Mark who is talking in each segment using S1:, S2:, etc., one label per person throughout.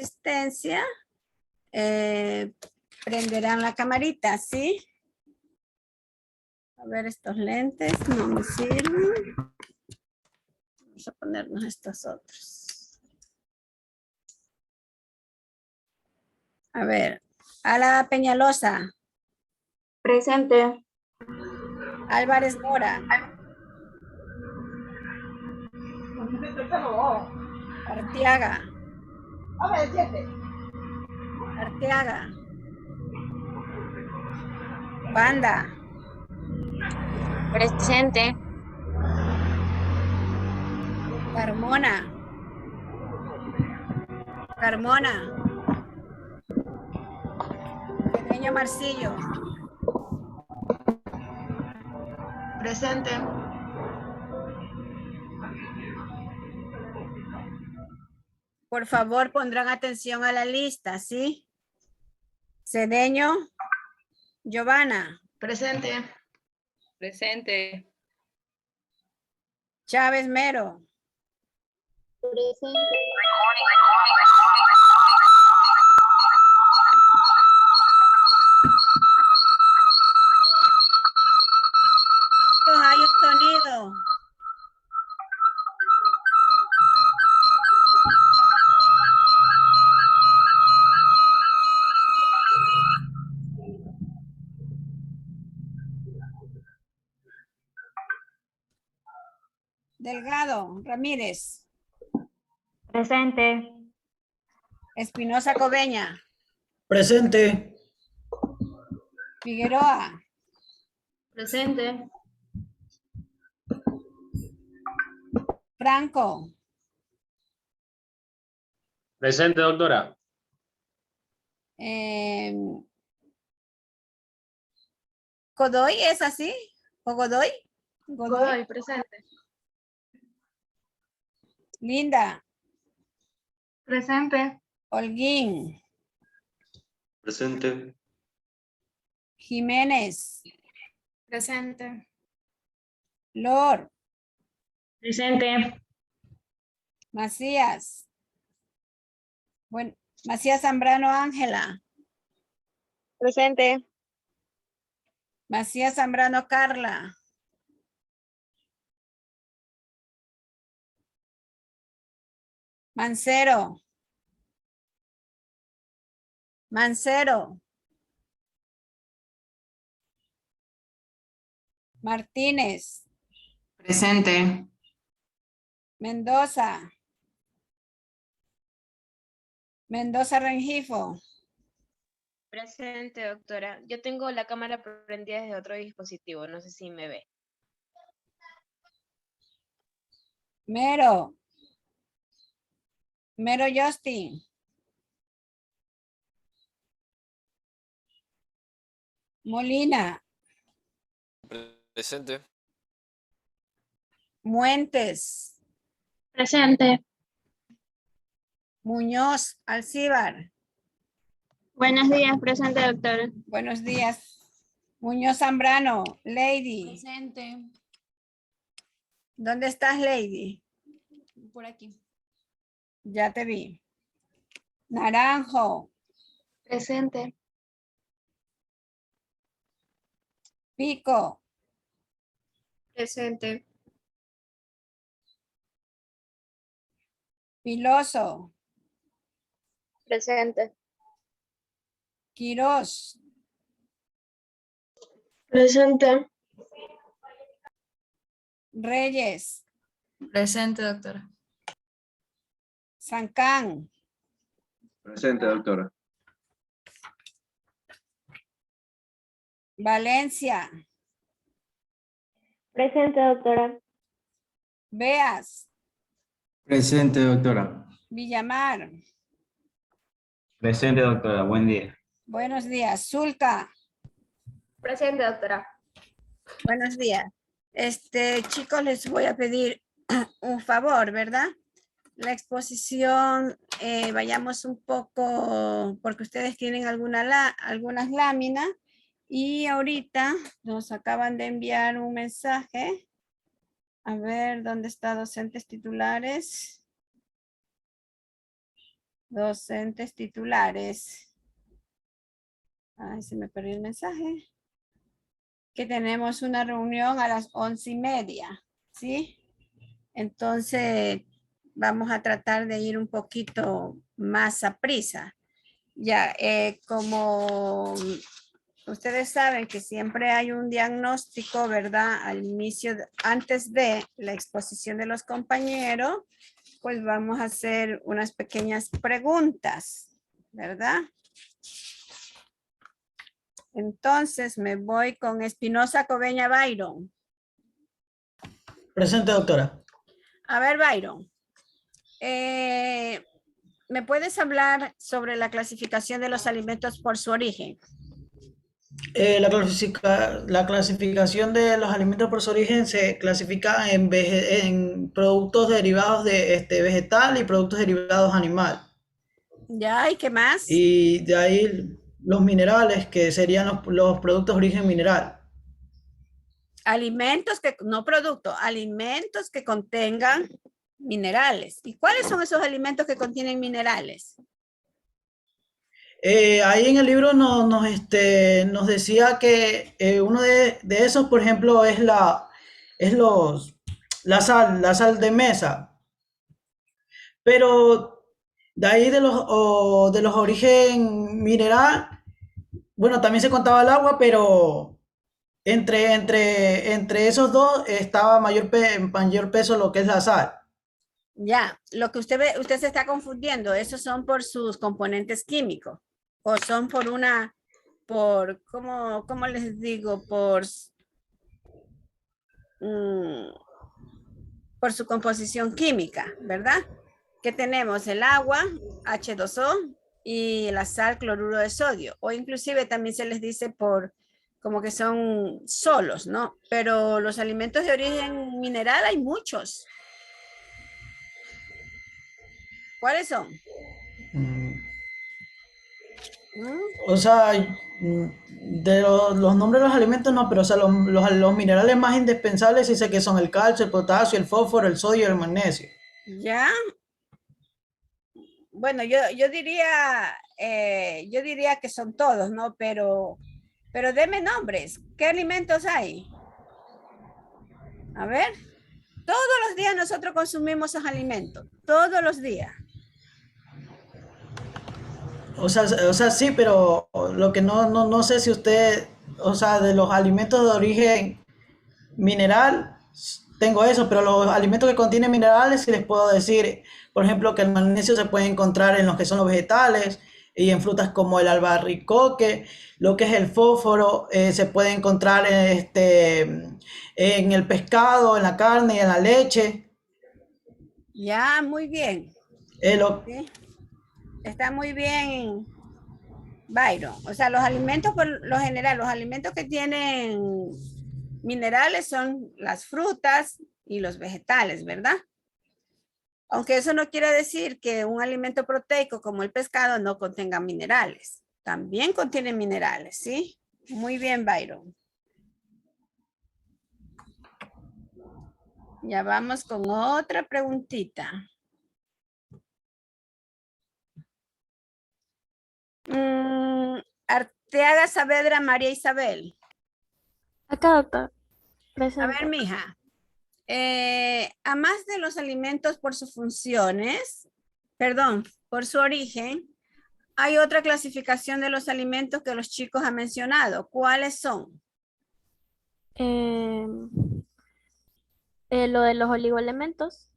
S1: asistencia, prenderán la camarita, ¿sí? A ver, estos lentes no me sirven. Vamos a ponernos estos otros. A ver, Ala Peñalosa.
S2: Presente.
S1: Álvarez Mora. Arteaga. Arteaga. Banda.
S2: Presente.
S1: Carmona. Carmona. Pequeño Marcillo.
S2: Presente.
S1: Por favor, pondrán atención a la lista, ¿sí? Cedeño. Giovanna.
S2: Presente.
S3: Presente.
S1: Chávez Mero.
S2: Presente.
S1: Hay un sonido. Delgado Ramírez.
S2: Presente.
S1: Espinosa Cobeña.
S4: Presente.
S1: Figueroa.
S2: Presente.
S1: Franco.
S5: Presente, doctora.
S1: Godoy, ¿es así? ¿O Godoy?
S2: Godoy, presente.
S1: Linda.
S2: Presente.
S1: Holguín.
S5: Presente.
S1: Jiménez.
S2: Presente.
S1: Lord.
S2: Presente.
S1: Macías. Bueno, Macías Zambrano Ángela.
S2: Presente.
S1: Macías Zambrano Carla. Mancero. Mancero. Martínez.
S2: Presente.
S1: Mendoza. Mendoza Rengifo.
S6: Presente, doctora. Yo tengo la cámara prendida desde otro dispositivo. No sé si me ve.
S1: Mero. Mero Justin. Molina.
S7: Presente.
S1: Muentes.
S2: Presente.
S1: Muñoz Alcíbar.
S2: Buenos días, presente, doctora.
S1: Buenos días. Muñoz Zambrano. Lady.
S2: Presente.
S1: ¿Dónde estás, Lady?
S2: Por aquí.
S1: Ya te vi. Naranjo.
S2: Presente.
S1: Pico.
S2: Presente.
S1: Piloso.
S2: Presente.
S1: Quirós.
S2: Presente.
S1: Reyes.
S2: Presente, doctora.
S1: Sancán.
S5: Presente, doctora.
S1: Valencia.
S2: Presente, doctora.
S1: Beas.
S4: Presente, doctora.
S1: Villamar.
S4: Presente, doctora. Buen día.
S1: Buenos días. Zulca.
S2: Presente, doctora.
S1: Buenos días. Chicos, les voy a pedir un favor, ¿verdad? La exposición, vayamos un poco, porque ustedes tienen algunas láminas y ahorita nos acaban de enviar un mensaje. A ver, ¿dónde está docentes titulares? docentes titulares. Ay, se me perdió el mensaje. Que tenemos una reunión a las 11:30, ¿sí? Entonces, vamos a tratar de ir un poquito más a prisa. Ya, como ustedes saben que siempre hay un diagnóstico, ¿verdad? Al inicio, antes de la exposición de los compañeros, pues vamos a hacer unas pequeñas preguntas, ¿verdad? Entonces me voy con Espinosa Coveña Byron.
S4: Presente, doctora.
S1: A ver, Byron. ¿Me puedes hablar sobre la clasificación de los alimentos por su origen?
S4: La clasificación de los alimentos por su origen se clasifica en productos derivados de vegetal y productos derivados animal.
S1: Ya, ¿y qué más?
S4: Y de ahí los minerales, que serían los productos de origen mineral.
S1: Alimentos que, no producto, alimentos que contengan minerales. ¿Y cuáles son esos alimentos que contienen minerales?
S4: Ahí en el libro nos decía que uno de esos, por ejemplo, es la sal de mesa. Pero de ahí de los origen mineral, bueno, también se contaba el agua, pero entre esos dos estaba mayor peso lo que es la sal.
S1: Ya, lo que usted ve, usted se está confundiendo, esos son por sus componentes químicos o son por ¿cómo les digo? Por su composición química, ¿verdad? Que tenemos el agua, H2O, y la sal, cloruro de sodio, o inclusive también se les dice como que son solos, ¿no? Pero los alimentos de origen mineral hay muchos. ¿Cuáles son?
S4: O sea, de los nombres de los alimentos no, pero o sea, los minerales más indispensables sí sé que son el calcio, el potasio, el fósforo, el sodio y el magnesio.
S1: Ya. Bueno, yo diría que son todos, ¿no? Pero deme nombres. ¿Qué alimentos hay? A ver. Todos los días nosotros consumimos esos alimentos. Todos los días.
S4: O sea, sí, pero lo que no sé si usted, o sea, de los alimentos de origen mineral, tengo eso, pero los alimentos que contienen minerales sí les puedo decir, por ejemplo, que el magnesio se puede encontrar en los que son los vegetales y en frutas como el albaricoque, lo que es el fósforo se puede encontrar en el pescado, en la carne y en la leche.
S1: Ya, muy bien. ¿Sí? Está muy bien, Byron. O sea, los alimentos por lo general, los alimentos que tienen minerales son las frutas y los vegetales, ¿verdad? Aunque eso no quiere decir que un alimento proteico como el pescado no contenga minerales. También contiene minerales, ¿sí? Muy bien, Byron. Ya vamos con otra preguntita. Arteaga Saavedra María Isabel.
S2: Acá, doctor.
S1: A
S2: Presente.
S1: ver, mija. A más de los alimentos por sus funciones, perdón, por su origen, hay otra clasificación de los alimentos que los chicos han mencionado. ¿Cuáles son?
S2: Lo de los oligoelementos.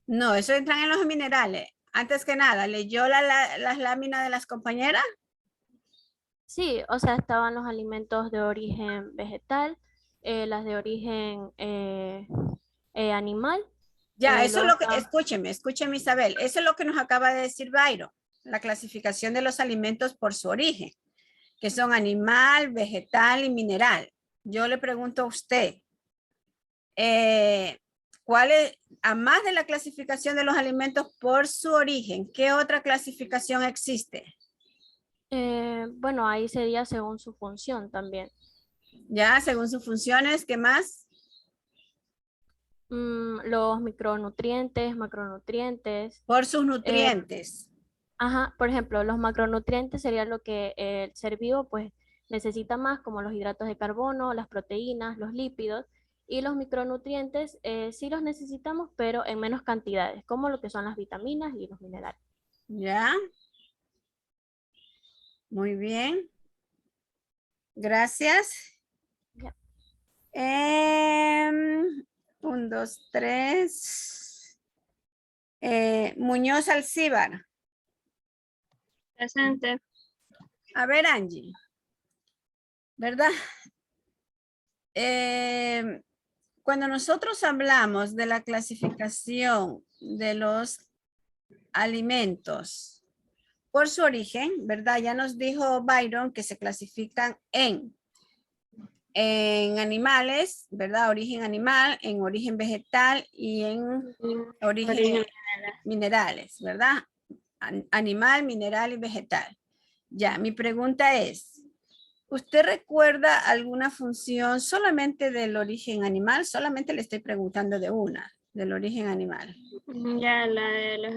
S1: No, eso entran en los minerales. Antes que nada, ¿leyó las láminas de las compañeras?
S2: Sí, o sea, estaban los alimentos de origen vegetal, las de origen animal.
S1: Ya, eso es
S2: luego
S1: lo que, escúcheme Isabel, eso es lo que nos acaba de decir Byron, la clasificación de los alimentos por su origen, que son animal, vegetal y mineral. Yo le pregunto a usted, ¿cuál es, a más de la clasificación de los alimentos por su origen, qué otra clasificación existe?
S2: Bueno, ahí sería según su función también.
S1: Ya, según sus funciones, ¿qué más?
S2: Los micronutrientes, macronutrientes.
S1: Por sus nutrientes.
S2: Ajá, por ejemplo, los macronutrientes sería lo que el ser vivo pues necesita más, como los hidratos de carbono, las proteínas, los lípidos, y los micronutrientes sí los necesitamos, pero en menos cantidades, como lo que son las vitaminas y los minerales.
S1: ¿Ya? Muy bien. Gracias.
S2: Ya.
S1: 1, 2, 3. Muñoz Alcíbar.
S7: Presente.
S1: A ver, Angie. ¿Verdad? Cuando nosotros hablamos de la clasificación de los alimentos por su origen, ¿verdad? Ya nos dijo Byron que se clasifican en animales, ¿verdad? Origen animal, en origen vegetal y en origen minerales, ¿verdad? Animal, mineral y vegetal. Ya, mi pregunta es, ¿usted recuerda alguna función solamente del origen animal? Solamente le estoy preguntando de una, del origen animal.
S7: Ya las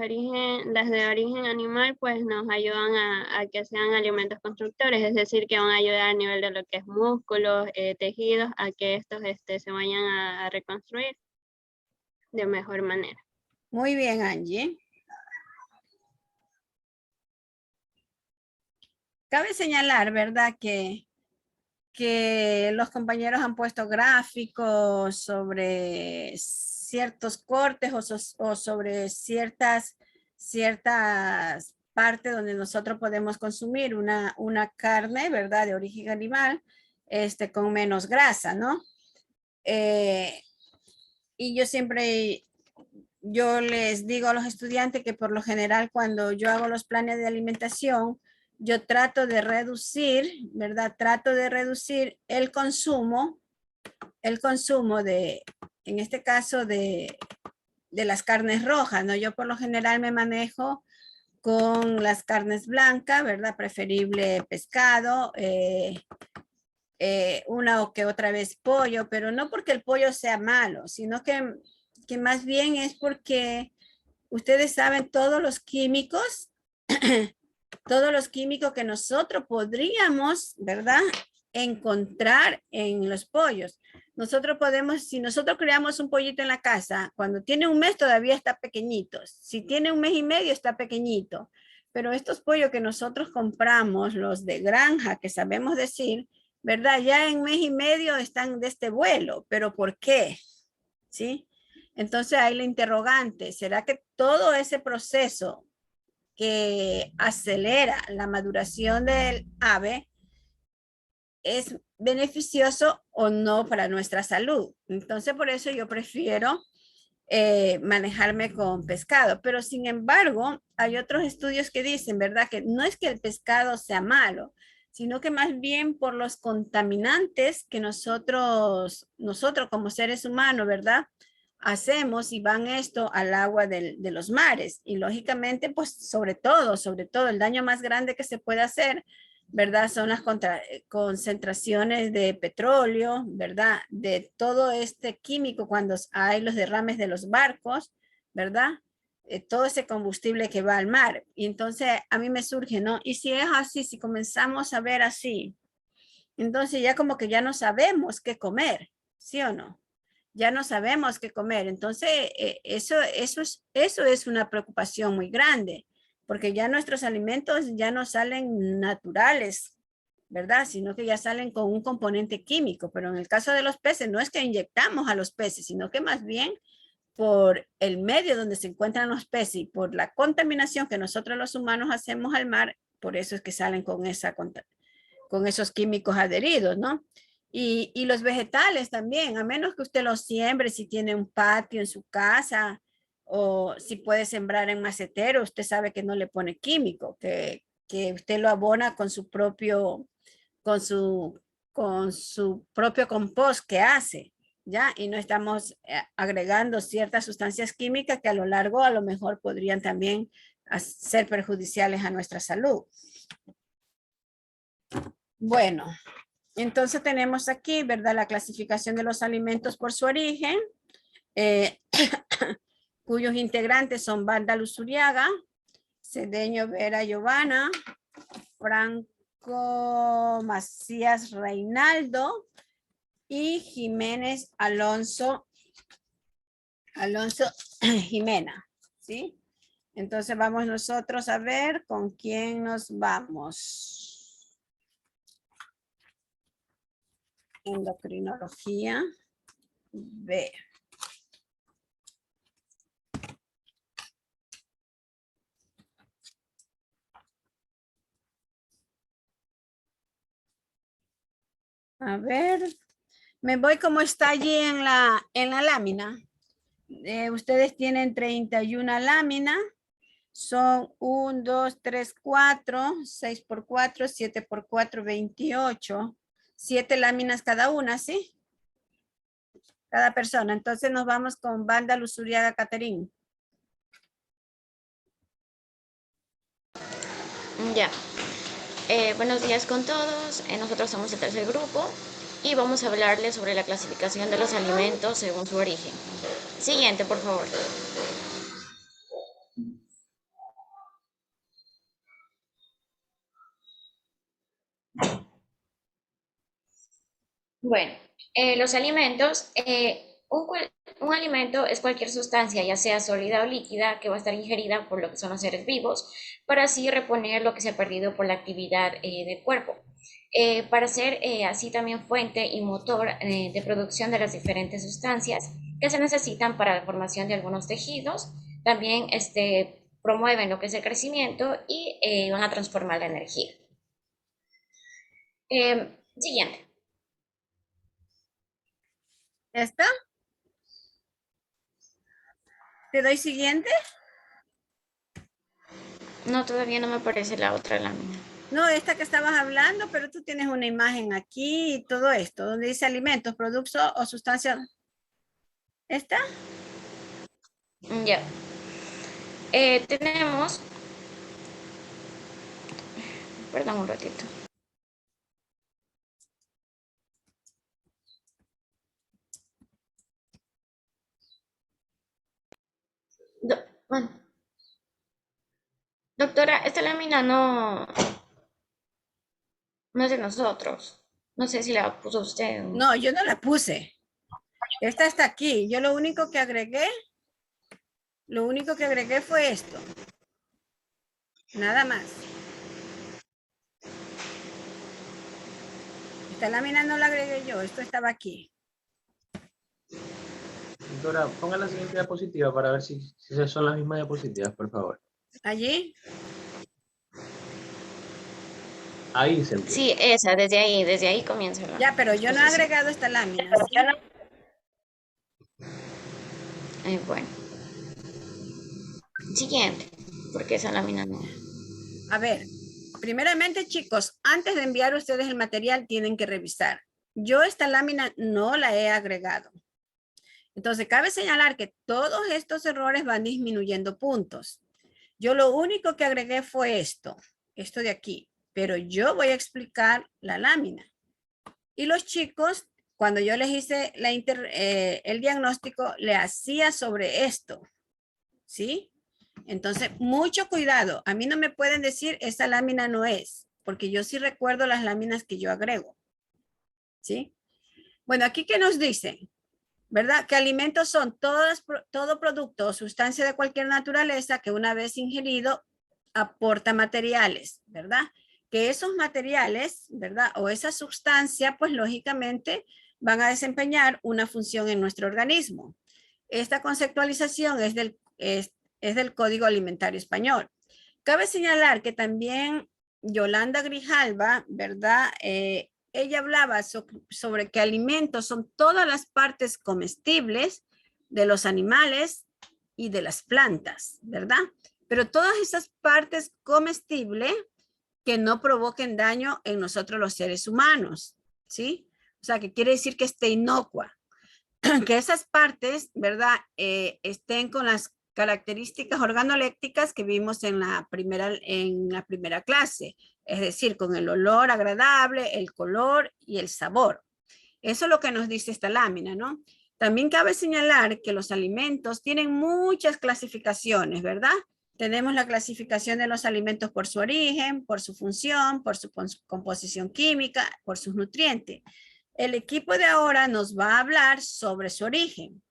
S7: de origen animal pues nos ayudan a que sean alimentos constructores, es decir, que van a ayudar a nivel de lo que es músculos, tejidos, a que estos se vayan a reconstruir de mejor manera.
S1: Muy bien, Angie. Cabe señalar, ¿verdad? Que los compañeros han puesto gráficos sobre ciertos cortes o sobre ciertas partes donde nosotros podemos consumir una carne, ¿verdad? De origen animal, con menos grasa, ¿no? Y yo les digo a los estudiantes que por lo general cuando yo hago los planes de alimentación, yo trato de reducir, ¿verdad? Trato de reducir el consumo de, en este caso, de las carnes rojas, ¿no? Yo por lo general me manejo con las carnes blancas, ¿verdad? Preferible pescado, una o que otra vez pollo, pero no porque el pollo sea malo, sino que más bien es porque ustedes saben todos los químicos que nosotros podríamos, ¿verdad? Encontrar en los pollos. Nosotros podemos, si nosotros creamos un pollito en la casa, cuando tiene un mes todavía está pequeñito. Si tiene un mes y medio está pequeñito. Pero estos pollos que nosotros compramos, los de granja, que sabemos decir, ¿verdad? Ya en mes y medio están de este vuelo. ¿Pero por qué? ¿Sí? Entonces hay la interrogante. ¿Será que todo ese proceso que acelera la maduración del ave es beneficioso o no para nuestra salud? Entonces, por eso yo prefiero manejarme con pescado. Pero sin embargo, hay otros estudios que dicen, ¿verdad? Que no es que el pescado sea malo, sino que más bien por los contaminantes que nosotros como seres humanos, ¿verdad? Hacemos y van esto al agua de los mares. Y lógicamente, pues sobre todo, el daño más grande que se puede hacer, ¿verdad? Son las concentraciones de petróleo, ¿verdad? De todo este químico cuando hay los derrames de los barcos, ¿verdad? Todo ese combustible que va al mar. Y entonces a mí me surge, ¿no? Y si es así, si comenzamos a ver así, entonces ya como que ya no sabemos qué comer, ¿sí o no? Ya no sabemos qué comer. Entonces eso es una preocupación muy grande, porque ya nuestros alimentos ya no salen naturales, ¿verdad? Sino que ya salen con un componente químico. Pero en el caso de los peces, no es que inyectamos a los peces, sino que más bien por el medio donde se encuentran los peces y por la contaminación que nosotros los humanos hacemos al mar, por eso es que salen con esos químicos adheridos, ¿no? Y los vegetales también, a menos que usted los siembre, si tiene un patio en su casa o si puede sembrar en macetero, usted sabe que no le pone químico, que usted lo abona con su propio compost que hace, ¿ya? Y no estamos agregando ciertas sustancias químicas que a lo largo a lo mejor podrían también ser perjudiciales a nuestra salud. Bueno, entonces tenemos aquí, ¿verdad? La clasificación de los alimentos por su origen, cuyos integrantes son Banda Luzuriaga, Cedeño Vera Giovanna, Franco Macías Reinaldo y Jiménez Alonso Jimena, ¿sí? Entonces vamos nosotros a ver con quién nos vamos. Endocrinología B. A ver, me voy como está allí en la lámina. Ustedes tienen 31 láminas. Son 1, 2, 3, 4, 6 por 4, 7 por 4, 28. 7 láminas cada una, ¿sí? Cada persona. Entonces nos vamos con Banda Luzuriaga Caterín.
S8: Ya. Buenos días con todos. Nosotros somos el tercer grupo y vamos a hablarles sobre la clasificación de los alimentos según su origen. Siguiente, por favor. Bueno, los alimentos, un alimento es cualquier sustancia, ya sea sólida o líquida, que va a estar ingerida por lo que son los seres vivos, para así reponer lo que se ha perdido por la actividad del cuerpo. Para ser así también fuente y motor de producción de las diferentes sustancias que se necesitan para la formación de algunos tejidos, también promueven lo que es el crecimiento y van a transformar la energía. Siguiente.
S1: ¿Esta? ¿Te doy siguiente?
S8: No, todavía no me aparece la otra lámina.
S1: No, esta que estabas hablando, pero tú tienes una imagen aquí y todo esto, donde dice alimentos, productos o sustancias. ¿Esta?
S8: Ya. Tenemos... Perdón un ratito. Bueno. Doctora, esta lámina no es de nosotros. No sé si la puso usted.
S1: No, yo no la puse. Esta está aquí. Yo lo único que agregué fue esto. Nada más. Esta lámina no la agregué yo, esto estaba aquí.
S5: Doctora, ponga la siguiente diapositiva para ver si son las mismas diapositivas, por favor.
S1: ¿Allí?
S5: Ahí se empieza.
S8: Sí, esa, desde ahí comienza.
S1: Ya, pero yo no he agregado esta lámina. ¿Sí?
S8: Bueno. Siguiente, porque esa lámina no.
S1: A ver, primeramente, chicos, antes de enviar ustedes el material, tienen que revisar. Yo esta lámina no la he agregado. Entonces, cabe señalar que todos estos errores van disminuyendo puntos. Yo lo único que agregué fue esto de aquí, pero yo voy a explicar la lámina. Y los chicos, cuando yo les hice el diagnóstico, le hacía sobre esto, ¿sí? Entonces, mucho cuidado. A mí no me pueden decir, esa lámina no es, porque yo sí recuerdo las láminas que yo agrego, ¿sí? Bueno, aquí, ¿qué nos dicen? ¿Verdad? Que alimentos son todo producto o sustancia de cualquier naturaleza que una vez ingerido aporta materiales, ¿verdad? Que esos materiales, ¿verdad? O esa sustancia, pues lógicamente van a desempeñar una función en nuestro organismo. Esta conceptualización es del Código Alimentario Español. Cabe señalar que también Yolanda Grijalva, ¿verdad? Ella hablaba sobre que alimentos son todas las partes comestibles de los animales y de las plantas, ¿verdad? Pero todas esas partes comestibles que no provoquen daño en nosotros los seres humanos, ¿sí? O sea, que quiere decir que esté inocua. Que esas partes, ¿verdad? Estén con las características organolépticas que vimos en la primera clase. Es decir, con el olor agradable, el color y el sabor. Eso es lo que nos dice esta lámina, ¿no? También cabe señalar que los alimentos tienen muchas clasificaciones, ¿verdad? Tenemos la clasificación de los alimentos por su origen, por su función, por su composición química, por sus nutrientes. El equipo de ahora nos va a hablar sobre su origen.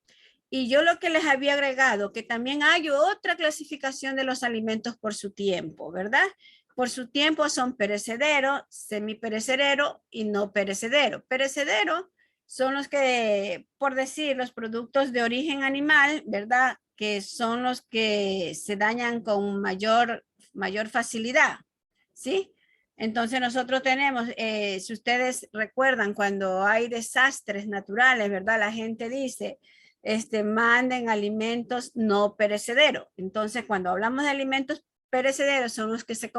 S1: Y yo lo que les había agregado, que también hay otra clasificación de los alimentos por su tiempo, ¿verdad? Por su tiempo son perecedero, semiperecedero y no perecedero. Perecedero son los que, por decir, los productos de origen animal, ¿verdad? Que son los que se dañan con mayor facilidad, ¿sí? Entonces nosotros tenemos, si ustedes recuerdan, cuando hay desastres naturales, ¿verdad? La gente dice, manden alimentos no perecederos. Entonces, cuando hablamos de alimentos perecederos, son los que se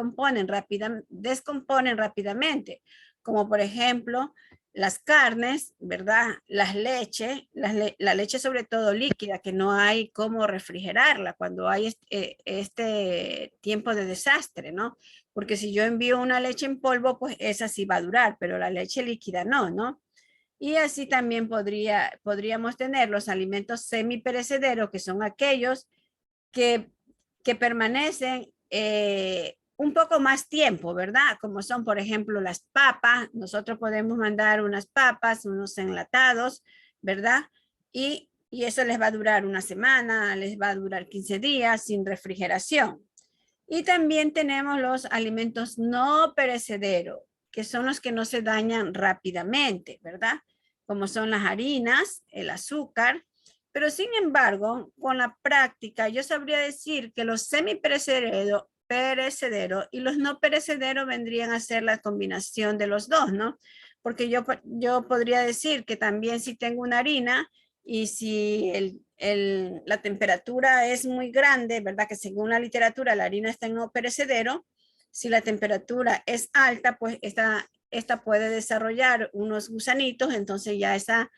S1: descomponen rápidamente, como por ejemplo, las carnes, ¿verdad? Las leches, la leche sobre todo líquida, que no hay cómo refrigerarla cuando hay este tiempo de desastre, ¿no? Porque si yo envío una leche en polvo, pues esa sí va a durar, pero la leche líquida no, ¿no? Y así también podríamos tener los alimentos semiperecederos, que son aquellos que permanecen un poco más tiempo, ¿verdad? Como son, por ejemplo, las papas. Nosotros podemos mandar unas papas, unos enlatados, ¿verdad? Y eso les va a durar una semana, les va a durar 15 días sin refrigeración. Y también tenemos los alimentos no perecederos, que son los que no se dañan rápidamente, ¿verdad? Como son las harinas, el azúcar. Pero sin embargo, con la práctica, yo sabría decir que los semiperecederos y los no perecederos vendrían a ser la combinación de los dos, ¿no? Porque yo podría decir que también si tengo una harina y si la temperatura es muy grande, ¿verdad? Que según la literatura la harina está en no perecedero, si la temperatura es alta, pues esta puede desarrollar unos gusanitos, entonces ya esa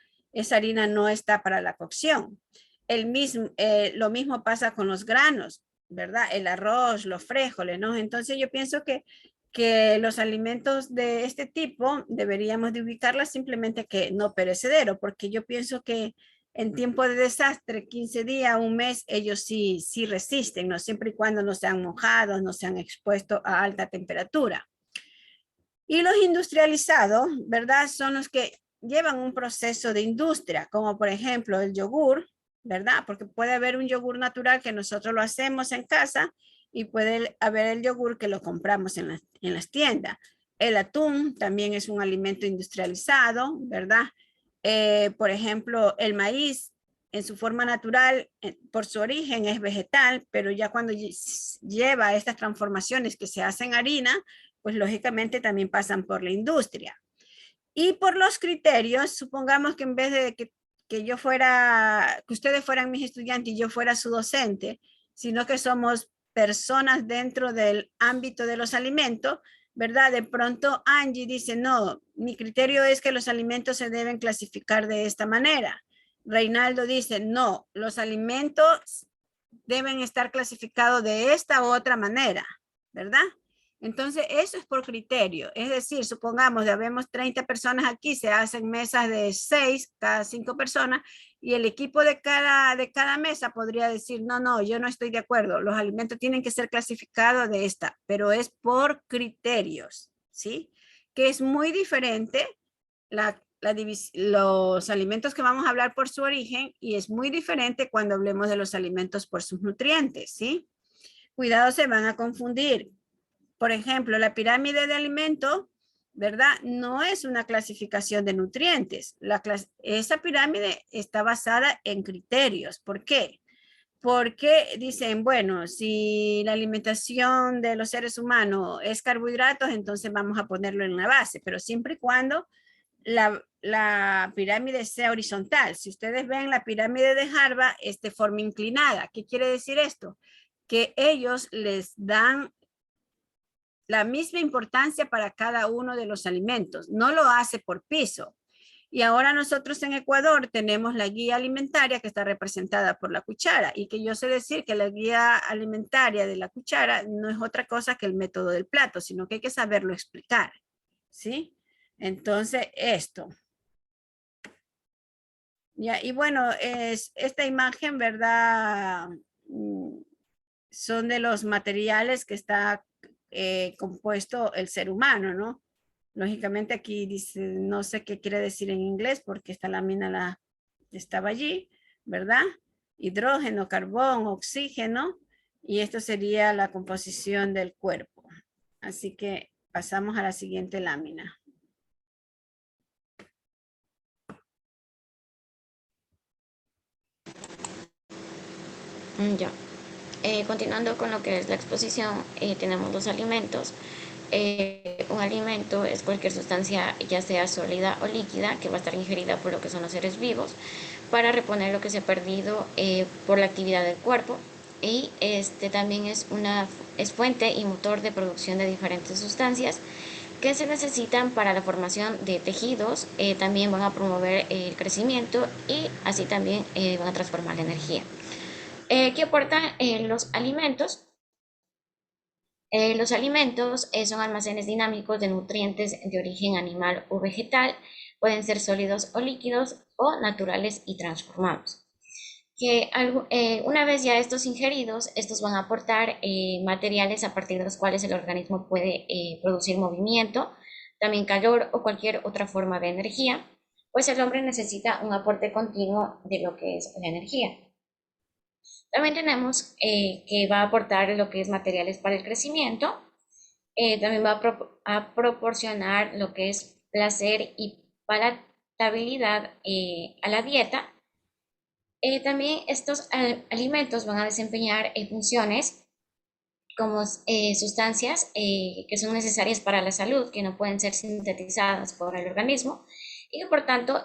S1: harina no está para la cocción. Lo mismo pasa con los granos, ¿verdad? El arroz, los frijoles, ¿no? Entonces yo pienso que los alimentos de este tipo deberíamos de ubicarlas simplemente que no perecedero, porque yo pienso que en tiempo de desastre, 15 días, un mes, ellos sí resisten, ¿no? Siempre y cuando no sean mojados, no sean expuestos a alta temperatura. Y los industrializados, ¿verdad? Son los que llevan un proceso de industria, como por ejemplo el yogur, ¿verdad? Porque puede haber un yogur natural que nosotros lo hacemos en casa y puede haber el yogur que lo compramos en las tiendas. El atún también es un alimento industrializado, ¿verdad? Por ejemplo, el maíz en su forma natural, por su origen es vegetal, pero ya cuando lleva estas transformaciones que se hacen harina, pues lógicamente también pasan por la industria. Y por los criterios, supongamos que en vez de que ustedes fueran mis estudiantes y yo fuera su docente, sino que somos personas dentro del ámbito de los alimentos, ¿verdad? De pronto Angie dice, no, mi criterio es que los alimentos se deben clasificar de esta manera. Reinaldo dice, no, los alimentos deben estar clasificados de esta u otra manera, ¿verdad? Entonces, eso es por criterio. Es decir, supongamos que habemos 30 personas aquí, se hacen mesas de 6, cada 5 personas, y el equipo de cada mesa podría decir, no, yo no estoy de acuerdo, los alimentos tienen que ser clasificados de esta, pero es por criterios, ¿sí? Que es muy diferente los alimentos que vamos a hablar por su origen, y es muy diferente cuando hablemos de los alimentos por sus nutrientes, ¿sí? Cuidado, se van a confundir. Por ejemplo, la pirámide de alimentos, ¿verdad? No es una clasificación de nutrientes. Esa pirámide está basada en criterios. ¿Por qué? Porque dicen, bueno, si la alimentación de los seres humanos es carbohidratos, entonces vamos a ponerlo en la base, pero siempre y cuando la pirámide sea horizontal. Si ustedes ven la pirámide de Harvard, es de forma inclinada. ¿Qué quiere decir esto? Que ellos les dan la misma importancia para cada uno de los alimentos, no lo hace por piso. Y ahora nosotros en Ecuador tenemos la guía alimentaria que está representada por la cuchara, y que yo sé decir que la guía alimentaria de la cuchara no es otra cosa que el método del plato, sino que hay que saberlo explicar, ¿sí? Entonces, esto. Ya, y bueno, esta imagen, ¿verdad? son de los materiales que está compuesto el ser humano, ¿no? Lógicamente aquí dice, no sé qué quiere decir en inglés porque esta lámina estaba allí, ¿verdad? Hidrógeno, carbón, oxígeno, y esto sería la composición del cuerpo. Así que pasamos a la siguiente lámina.
S8: Ya. Continuando con lo que es la exposición, tenemos los alimentos. Un alimento es cualquier sustancia, ya sea sólida o líquida, que va a estar ingerida por lo que son los seres vivos, para reponer lo que se ha perdido por la actividad del cuerpo. Y también es fuente y motor de producción de diferentes sustancias que se necesitan para la formación de tejidos. También van a promover el crecimiento y así también van a transformar la energía. ¿Qué aportan los alimentos? Los alimentos son almacenes dinámicos de nutrientes de origen animal o vegetal, pueden ser sólidos o líquidos o naturales y transformados. Una vez ya estos ingeridos, estos van a aportar materiales a partir de los cuales el organismo puede producir movimiento, también calor o cualquier otra forma de energía, pues el hombre necesita un aporte continuo de lo que es la energía. También tenemos que va a aportar lo que es materiales para el crecimiento, también va a proporcionar lo que es placer y palatabilidad a la dieta. También estos alimentos van a desempeñar funciones como sustancias que son necesarias para la salud, que no pueden ser sintetizadas por el organismo y que por tanto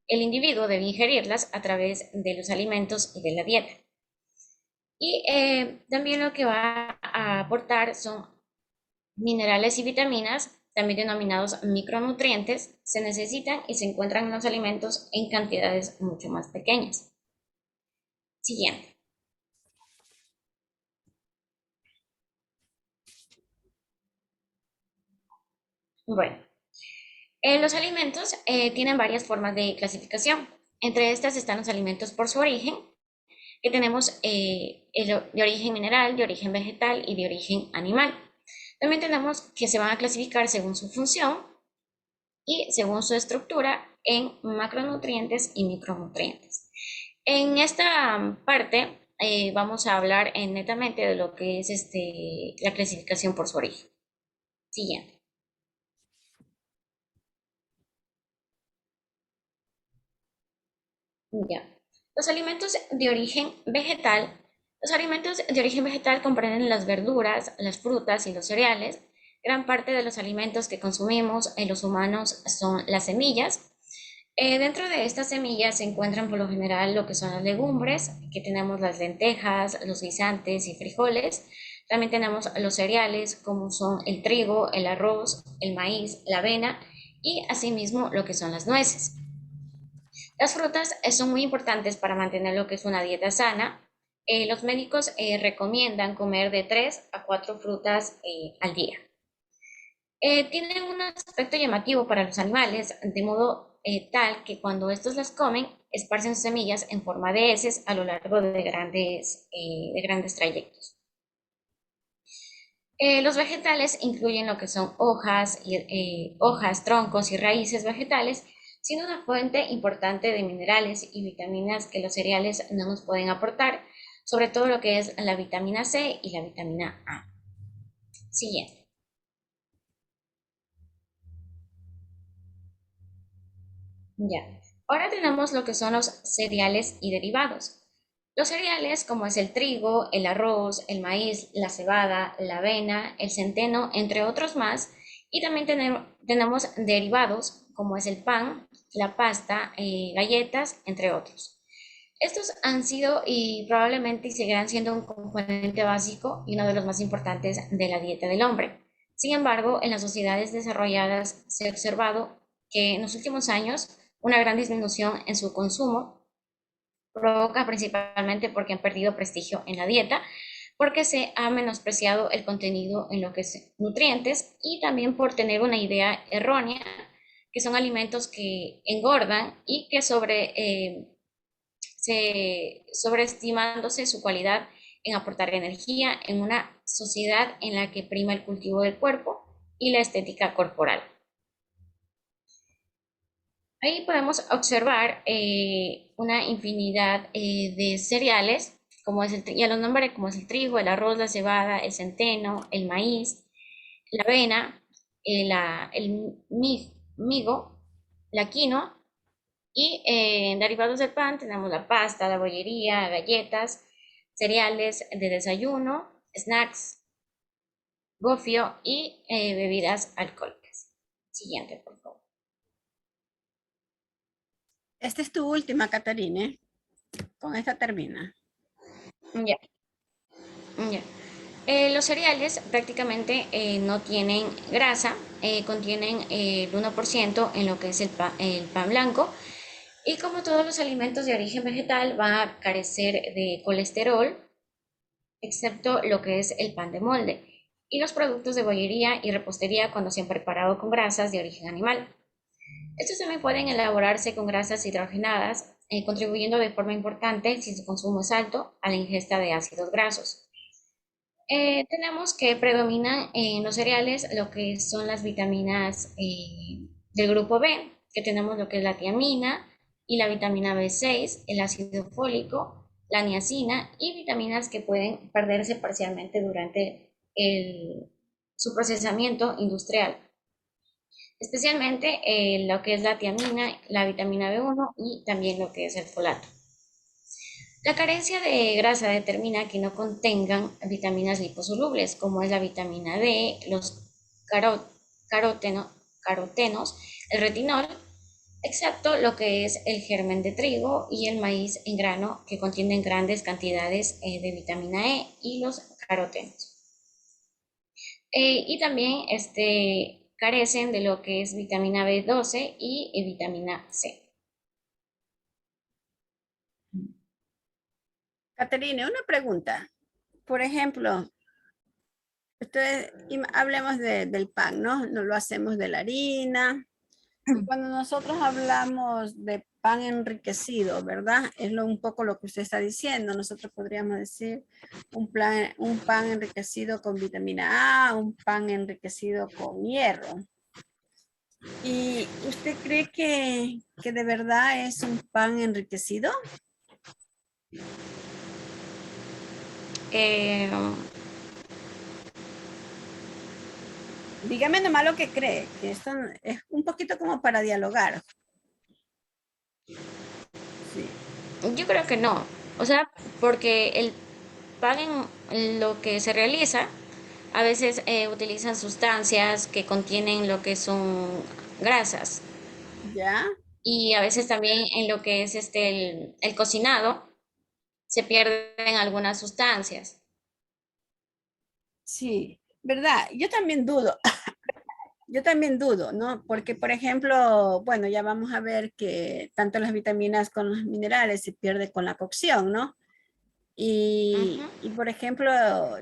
S8: el individuo debe ingerirlas a través de los alimentos y de la dieta. Y también lo que va a aportar son minerales y vitaminas, también denominados micronutrientes, se necesitan y se encuentran en los alimentos en cantidades mucho más pequeñas. Siguiente. Bueno, los alimentos tienen varias formas de clasificación. Entre estas están los alimentos por su origen, que tenemos de origen mineral, de origen vegetal y de origen animal. También tenemos que se van a clasificar según su función y según su estructura en macronutrientes y micronutrientes. En esta parte vamos a hablar netamente de lo que es la clasificación por su origen. Siguiente. Ya. Los alimentos de origen vegetal. Los alimentos de origen vegetal comprenden las verduras, las frutas y los cereales. Gran parte de los alimentos que consumimos en los humanos son las semillas. Dentro de estas semillas se encuentran por lo general lo que son las legumbres, que tenemos las lentejas, los guisantes y frijoles. También tenemos los cereales como son el trigo, el arroz, el maíz, la avena y asimismo lo que son las nueces. Las frutas son muy importantes para mantener lo que es una dieta sana. Los médicos recomiendan comer de 3 a 4 frutas al día. Tienen un aspecto llamativo para los animales, de modo tal que cuando estos las comen, esparcen sus semillas en forma de heces a lo largo de grandes trayectos. Los vegetales incluyen lo que son hojas, troncos y raíces vegetales, siendo una fuente importante de minerales y vitaminas que los cereales no nos pueden aportar, sobre todo lo que es la vitamina C y la vitamina A. Siguiente. Ya. Ahora tenemos lo que son los cereales y derivados. Los cereales, como es el trigo, el arroz, el maíz, la cebada, la avena, el centeno, entre otros más, y también tenemos derivados, como es el pan, la pasta, galletas, entre otros. Estos han sido y probablemente seguirán siendo un componente básico y uno de los más importantes de la dieta del hombre. Sin embargo, en las sociedades desarrolladas se ha observado que en los últimos años una gran disminución en su consumo provoca principalmente porque han perdido prestigio en la dieta, porque se ha menospreciado el contenido en lo que es nutrientes y también por tener una idea errónea que son alimentos que engordan y que sobreestimándose su calidad en aportar energía en una sociedad en la que prima el cultivo del cuerpo y la estética corporal. Ahí podemos observar una infinidad de cereales, como es ya los nombré, como es el trigo, el arroz, la cebada, el centeno, el maíz, la avena, migo, la quinoa, y en derivados del pan tenemos la pasta, la bollería, galletas, cereales de desayuno, snacks, gofio y bebidas alcohólicas. Siguiente, por favor.
S1: Esta es tu última, Caterine. Con esta termina.
S8: Ya. Ya. Los cereales prácticamente no tienen grasa, contienen el 1% en lo que es el pan blanco, y como todos los alimentos de origen vegetal van a carecer de colesterol, excepto lo que es el pan de molde y los productos de bollería y repostería cuando se han preparado con grasas de origen animal. Estos también pueden elaborarse con grasas hidrogenadas, contribuyendo de forma importante, si su consumo es alto, a la ingesta de ácidos grasos. Tenemos que predominan en los cereales lo que son las vitaminas del grupo B, que tenemos lo que es la tiamina y la vitamina B6, el ácido fólico, la niacina y vitaminas que pueden perderse parcialmente durante su procesamiento industrial. Especialmente lo que es la tiamina, la vitamina B1 y también lo que es el folato. La carencia de grasa determina que no contengan vitaminas liposolubles, como es la vitamina D, los carotenos, el retinol, excepto lo que es el germen de trigo y el maíz en grano, que contienen grandes cantidades de vitamina E y los carotenos. Y también carecen de lo que es vitamina B12 y vitamina C.
S1: Caterine, una pregunta. Por ejemplo, hablemos del pan, ¿no? No lo hacemos de la harina. Y cuando nosotros hablamos de pan enriquecido, ¿verdad? Es un poco lo que usted está diciendo. Nosotros podríamos decir un pan enriquecido con vitamina A, un pan enriquecido con hierro. ¿Y usted cree que de verdad es un pan enriquecido? Dígame nomás lo que cree, que esto es un poquito como para dialogar. Sí.
S8: Yo creo que no, o sea, porque el pan en lo que se realiza, a veces utilizan sustancias que contienen lo que son grasas,
S1: ¿Ya?
S8: y a veces también en lo que es el cocinado se pierden algunas sustancias.
S1: Sí, ¿verdad? Yo también dudo. Yo también dudo, ¿no? Porque, por ejemplo, bueno, ya vamos a ver que tanto las vitaminas como los minerales se pierden con la cocción, ¿no? Y por ejemplo,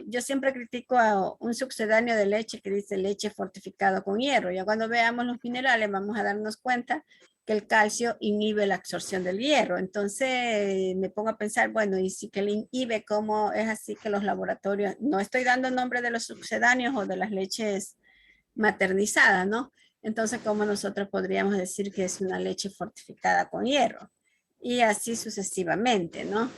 S1: yo siempre critico a un sucedáneo de leche que dice leche fortificada con hierro. Ya cuando veamos los minerales vamos a darnos cuenta que el calcio inhibe la absorción del hierro. Entonces me pongo a pensar, bueno, y si que le inhibe, ¿cómo es así que los laboratorios, no estoy dando nombre de los sucedáneos o de las leches maternizadas, ¿no? Entonces, ¿cómo nosotros podríamos decir que es una leche fortificada con hierro? Y así sucesivamente, ¿no?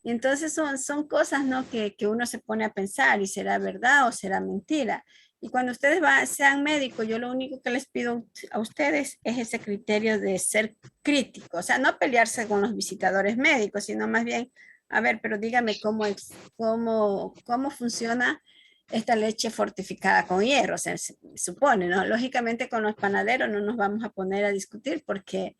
S1: Y entonces son cosas, ¿no? Que uno se pone a pensar y será verdad o será mentira. Y cuando ustedes sean médicos, yo lo único que les pido a ustedes es ese criterio de ser crítico. O sea, no pelearse con los visitadores médicos, sino más bien, a ver, pero dígame cómo funciona esta leche fortificada con hierro, o sea, se supone, ¿no? Lógicamente con los panaderos no nos vamos a poner a discutir porque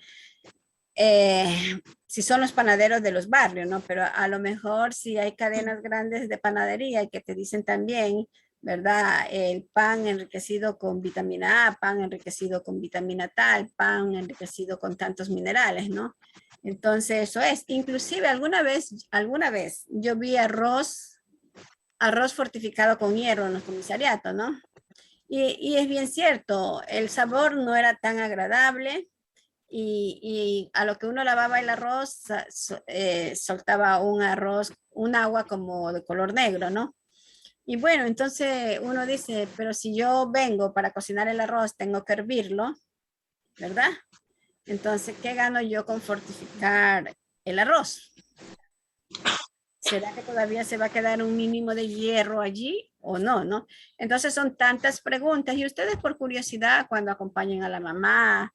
S1: si son los panaderos de los barrios, ¿no? Pero a lo mejor si hay cadenas grandes de panadería y que te dicen también, ¿verdad? El pan enriquecido con vitamina A, pan enriquecido con vitamina tal, pan enriquecido con tantos minerales, ¿no? Entonces eso es. Inclusive alguna vez yo vi arroz fortificado con hierro en los comisariatos, ¿no? Y es bien cierto, el sabor no era tan agradable y a lo que uno lavaba el arroz, soltaba un agua como de color negro, ¿no? Y bueno, entonces uno dice, pero si yo vengo para cocinar el arroz, tengo que hervirlo, ¿verdad? Entonces, ¿qué gano yo con fortificar el arroz? ¿Será que todavía se va a quedar un mínimo de hierro allí o no, no? Entonces son tantas preguntas y ustedes por curiosidad cuando acompañen a la mamá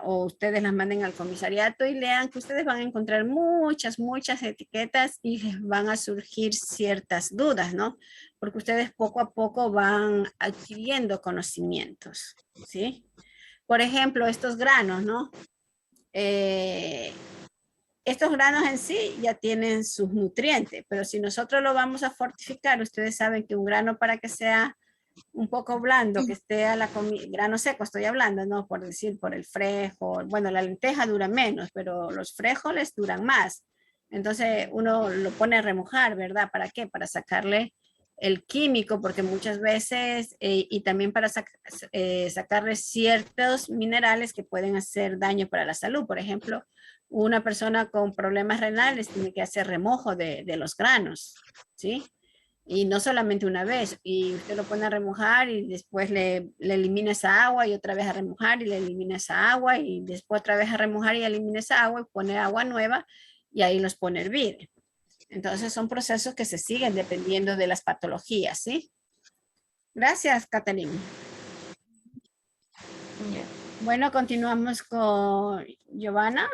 S1: o ustedes las manden al comisariato y lean que ustedes van a encontrar muchas etiquetas y les van a surgir ciertas dudas, ¿no? Porque ustedes poco a poco van adquiriendo conocimientos, ¿sí? Por ejemplo, estos granos, ¿no? Estos granos en sí ya tienen sus nutrientes, pero si nosotros lo vamos a fortificar, ustedes saben que un grano para que sea un poco blando, que esté a la grano seco, estoy hablando, ¿no? Por decir, por el frijol, bueno, la lenteja dura menos, pero los frijoles duran más. Entonces uno lo pone a remojar, ¿verdad? ¿Para qué? Para sacarle el químico, porque muchas veces, y también para sacarle ciertos minerales que pueden hacer daño para la salud. Por ejemplo, una persona con problemas renales tiene que hacer remojo de los granos, ¿sí? Y no solamente una vez, y usted lo pone a remojar y después le elimina esa agua y otra vez a remojar y le elimina esa agua y después otra vez a remojar y elimina esa agua y pone agua nueva y ahí los pone a hervir. Entonces son procesos que se siguen dependiendo de las patologías, ¿sí? Gracias, Catalina.
S8: Ya.
S1: Bueno, continuamos con Giovanna.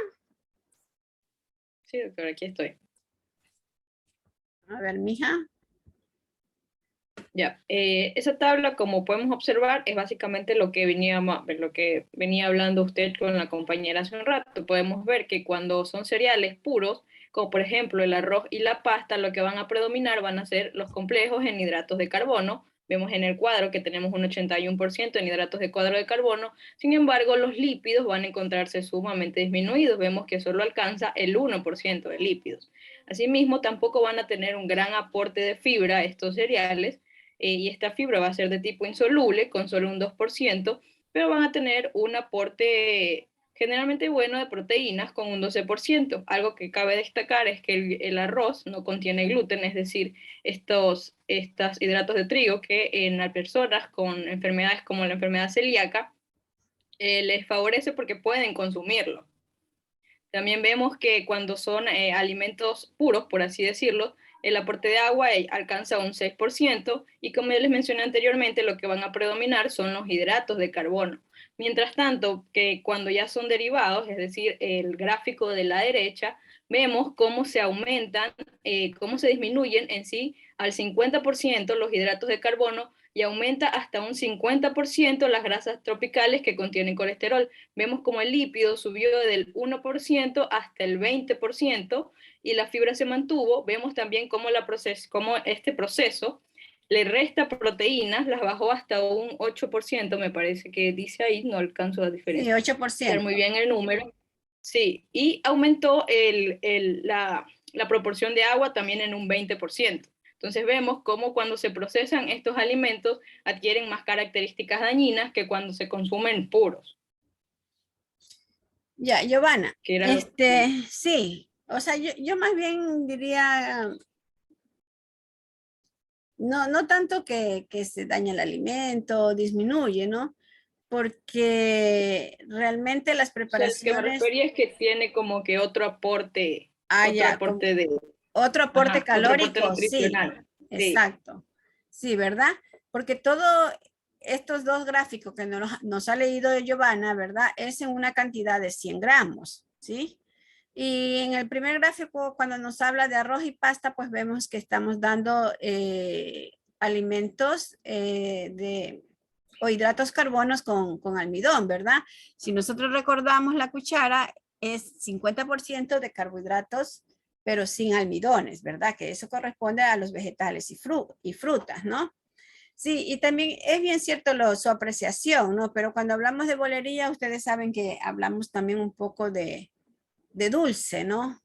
S3: Sí, doctor, aquí estoy.
S1: A ver, mija.
S3: Ya, esa tabla, como podemos observar, es básicamente lo que venía hablando usted con la compañera hace un rato. Podemos ver que cuando son cereales puros, como por ejemplo el arroz y la pasta, lo que van a predominar van a ser los complejos en hidratos de carbono. Vemos en el cuadro que tenemos un 81% en hidratos de cuadro de carbono. Sin embargo, los lípidos van a encontrarse sumamente disminuidos. Vemos que solo alcanza el 1% de lípidos. Asimismo, tampoco van a tener un gran aporte de fibra estos cereales, y esta fibra va a ser de tipo insoluble, con solo un 2%, pero van a tener un aporte generalmente bueno de proteínas con un 12%. Algo que cabe destacar es que el arroz no contiene gluten, es decir, estos hidratos de trigo que en las personas con enfermedades como la enfermedad celíaca les favorece porque pueden consumirlo. También vemos que cuando son alimentos puros, por así decirlo, el aporte de agua alcanza un 6% y como ya les mencioné anteriormente, lo que van a predominar son los hidratos de carbono. Mientras tanto, que cuando ya son derivados, es decir, el gráfico de la derecha, vemos cómo se aumentan, cómo se disminuyen en sí al 50% los hidratos de carbono y aumenta hasta un 50% las grasas tropicales que contienen colesterol. Vemos como el lípido subió del 1% hasta el 20% y la fibra se mantuvo. Vemos también cómo este proceso le resta proteínas, las bajó hasta un 8%, me parece que dice ahí, no alcanzo la diferencia.
S1: Sí, 8%.
S3: Muy bien el número. Sí, y aumentó la proporción de agua también en un 20%. Entonces vemos cómo cuando se procesan estos alimentos adquieren más características dañinas que cuando se consumen puros.
S1: Ya, Giovanna, sí, o sea, yo más bien diría, no tanto que se daña el alimento, disminuye, ¿no? Porque realmente las preparaciones...
S3: O sea, lo que me refería es que tiene como que otro aporte,
S1: otro aporte calórico,
S3: otro aporte nutricional.
S1: Sí, exacto. Sí, ¿verdad? Porque todos estos dos gráficos que nos ha leído Giovanna, ¿verdad? Es en una cantidad de 100 gramos, ¿sí? Y en el primer gráfico, cuando nos habla de arroz y pasta, pues vemos que estamos dando alimentos o hidratos carbonos con almidón, ¿verdad? Si nosotros recordamos la cuchara, es 50% de carbohidratos, pero sin almidones, ¿verdad? Que eso corresponde a los vegetales y frutas, ¿no? Sí, y también es bien cierto su apreciación, ¿no? Pero cuando hablamos de bolería, ustedes saben que hablamos también un poco de dulce, ¿no?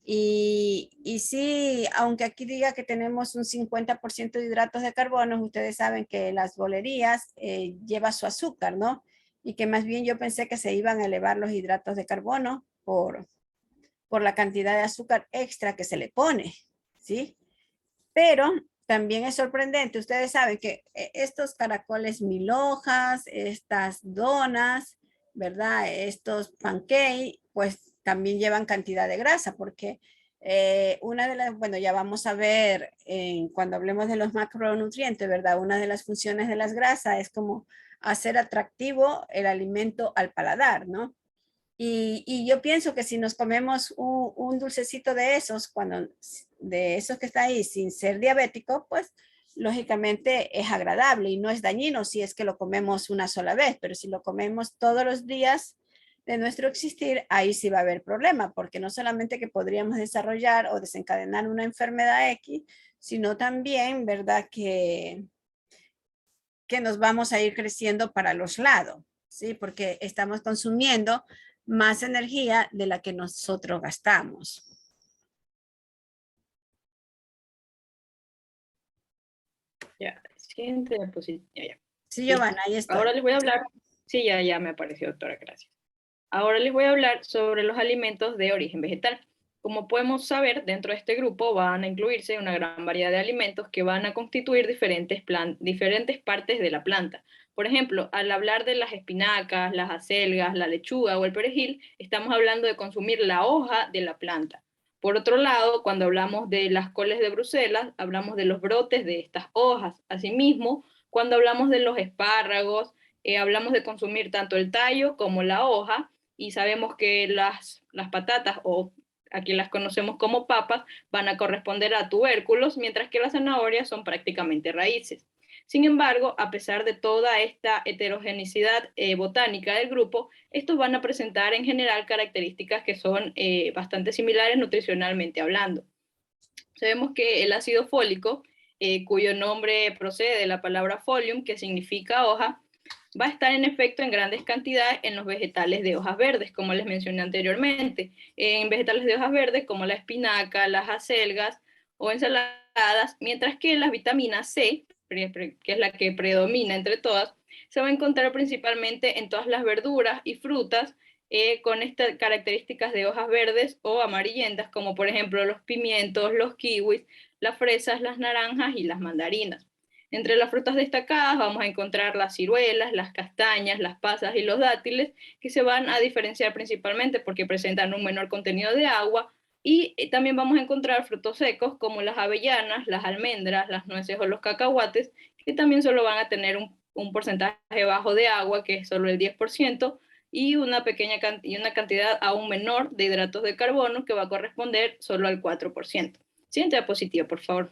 S1: Y sí, aunque aquí diga que tenemos un 50% de hidratos de carbono, ustedes saben que las bolerías lleva su azúcar, ¿no? y que más bien yo pensé que se iban a elevar los hidratos de carbono por la cantidad de azúcar extra que se le pone, ¿sí? Pero también es sorprendente, ustedes saben que estos caracoles 1000 hojas, estas donas, ¿verdad? Estos pancakes, pues también llevan cantidad de grasa, porque una de las, bueno, ya vamos a ver cuando hablemos de los macronutrientes, ¿verdad? Una de las funciones de las grasas es como hacer atractivo el alimento al paladar, ¿no? Y yo pienso que si nos comemos un dulcecito de esos, de esos que está ahí sin ser diabético, pues lógicamente es agradable y no es dañino si es que lo comemos una sola vez, pero si lo comemos todos los días de nuestro existir, ahí sí va a haber problema, porque no solamente que podríamos desarrollar o desencadenar una enfermedad X, sino también, ¿verdad? Que nos vamos a ir creciendo para los lados, ¿sí? Porque estamos consumiendo más energía de la que nosotros gastamos.
S3: Ya, siguiente diapositiva. Ya.
S1: Sí, Giovanna, ahí estoy.
S3: Ahora les voy a hablar, sí, ya me apareció, doctora, gracias. Ahora les voy a hablar sobre los alimentos de origen vegetal. Como podemos saber, dentro de este grupo van a incluirse una gran variedad de alimentos que van a constituir diferentes partes de la planta. Por ejemplo, al hablar de las espinacas, las acelgas, la lechuga o el perejil, estamos hablando de consumir la hoja de la planta. Por otro lado, cuando hablamos de las coles de Bruselas, hablamos de los brotes de estas hojas. Asimismo, cuando hablamos de los espárragos, hablamos de consumir tanto el tallo como la hoja, y sabemos que las patatas, o aquí las conocemos como papas, van a corresponder a tubérculos, mientras que las zanahorias son prácticamente raíces. Sin embargo, a pesar de toda esta heterogeneidad botánica del grupo, estos van a presentar en general características que son bastante similares nutricionalmente hablando. Sabemos que el ácido fólico, cuyo nombre procede de la palabra folium, que significa hoja, va a estar en efecto en grandes cantidades en los vegetales de hojas verdes, como les mencioné anteriormente. En vegetales de hojas verdes como la espinaca, las acelgas o ensaladas, mientras que las vitaminas C, que es la que predomina entre todas, se va a encontrar principalmente en todas las verduras y frutas con estas características de hojas verdes o amarillentas, como por ejemplo los pimientos, los kiwis, las fresas, las naranjas y las mandarinas. Entre las frutas destacadas vamos a encontrar las ciruelas, las castañas, las pasas y los dátiles, que se van a diferenciar principalmente porque presentan un menor contenido de agua, y también vamos a encontrar frutos secos como las avellanas, las almendras, las nueces o los cacahuates, que también solo van a tener un porcentaje bajo de agua, que es solo el 10%, y una cantidad aún menor de hidratos de carbono, que va a corresponder solo al 4%. Siguiente diapositiva, por favor.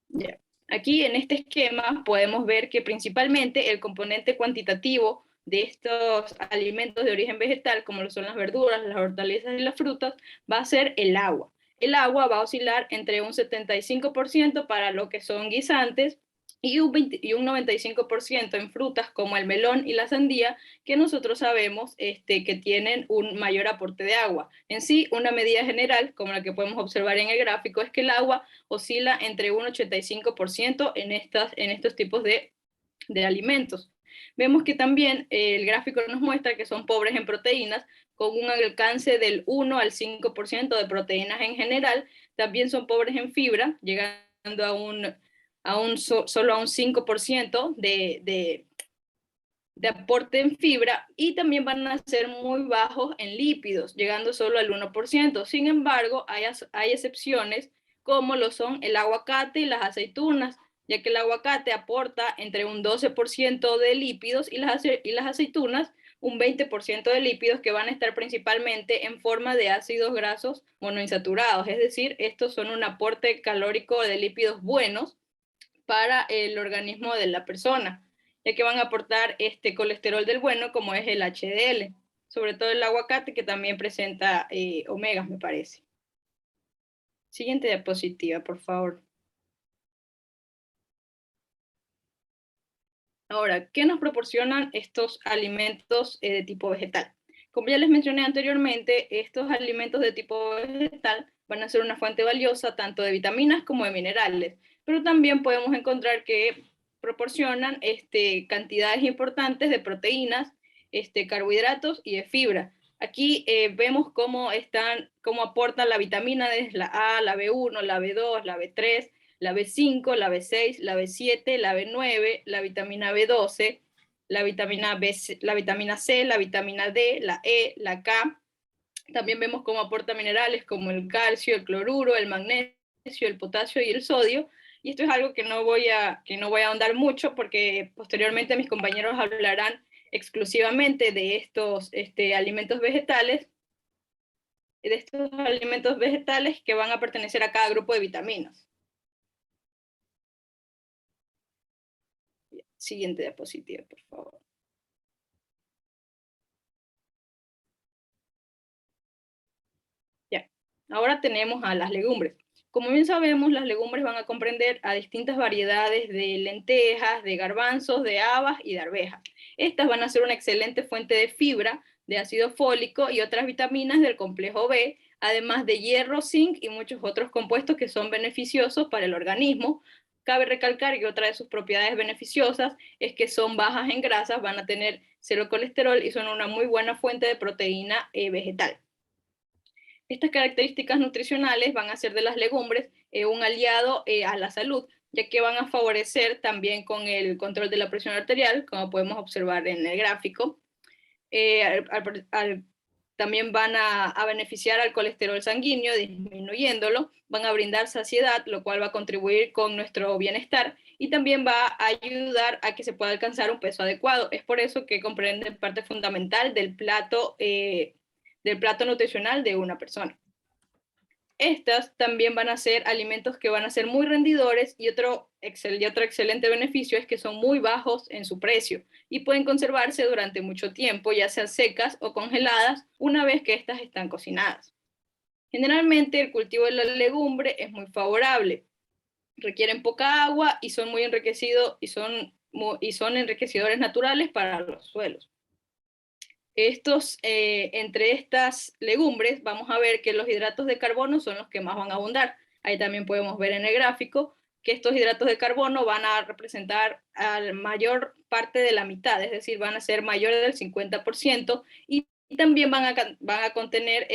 S3: Yeah. Aquí en este esquema podemos ver que principalmente el componente cuantitativo de estos alimentos de origen vegetal, como lo son las verduras, las hortalizas y las frutas, va a ser el agua. El agua va a oscilar entre un 75% para lo que son guisantes y un 95% en frutas como el melón y la sandía, que nosotros sabemos que tienen un mayor aporte de agua. En sí, una medida general, como la que podemos observar en el gráfico, es que el agua oscila entre un 85% en estos tipos de alimentos. Vemos que también el gráfico nos muestra que son pobres en proteínas, con un alcance del 1 al 5% de proteínas en general. También son pobres en fibra, llegando solo a un 5% de aporte en fibra, y también van a ser muy bajos en lípidos, llegando solo al 1%. Sin embargo, hay excepciones, como lo son el aguacate y las aceitunas, ya que el aguacate aporta entre un 12% de lípidos y las aceitunas un 20% de lípidos, que van a estar principalmente en forma de ácidos grasos monoinsaturados. Es decir, estos son un aporte calórico de lípidos buenos para el organismo de la persona, ya que van a aportar colesterol del bueno, como es el HDL, sobre todo el aguacate, que también presenta omegas, me parece. Siguiente diapositiva, por favor. Ahora, ¿qué nos proporcionan estos alimentos de tipo vegetal? Como ya les mencioné anteriormente, estos alimentos de tipo vegetal van a ser una fuente valiosa tanto de vitaminas como de minerales, pero también podemos encontrar que proporcionan cantidades importantes de proteínas, carbohidratos y de fibra. Aquí vemos cómo aportan la vitamina desde la A, la B1, la B2, la B3, la B5, la B6, la B7, la B9, la vitamina B12, la vitamina C, la vitamina D, la E, la K. También vemos cómo aporta minerales como el calcio, el cloruro, el magnesio, el potasio y el sodio. Y esto es algo que no voy a ahondar mucho porque posteriormente mis compañeros hablarán exclusivamente de estos alimentos vegetales, que van a pertenecer a cada grupo de vitaminas. Siguiente diapositiva, por favor. Ya, ahora tenemos a las legumbres. Como bien sabemos, las legumbres van a comprender a distintas variedades de lentejas, de garbanzos, de habas y de arvejas. Estas van a ser una excelente fuente de fibra, de ácido fólico y otras vitaminas del complejo B, además de hierro, zinc y muchos otros compuestos que son beneficiosos para el organismo. Cabe recalcar que otra de sus propiedades beneficiosas es que son bajas en grasas, van a tener cero colesterol y son una muy buena fuente de proteína vegetal. Estas características nutricionales van a hacer de las legumbres un aliado a la salud, ya que van a favorecer también con el control de la presión arterial, como podemos observar en el gráfico. También van a beneficiar al colesterol sanguíneo, disminuyéndolo, van a brindar saciedad, lo cual va a contribuir con nuestro bienestar, y también va a ayudar a que se pueda alcanzar un peso adecuado. Es por eso que comprenden parte fundamental del plato nutricional de una persona. Estas también van a ser alimentos que van a ser muy rendidores, y otro excelente beneficio es que son muy bajos en su precio y pueden conservarse durante mucho tiempo, ya sean secas o congeladas, una vez que estas están cocinadas. Generalmente el cultivo de la legumbre es muy favorable, requieren poca agua y son muy enriquecidos y son enriquecedores naturales para los suelos. Entre estas legumbres vamos a ver que los hidratos de carbono son los que más van a abundar. Ahí también podemos ver en el gráfico que estos hidratos de carbono van a representar a la mayor parte de la mitad, es decir, van a ser mayores del 50%, y también van a contener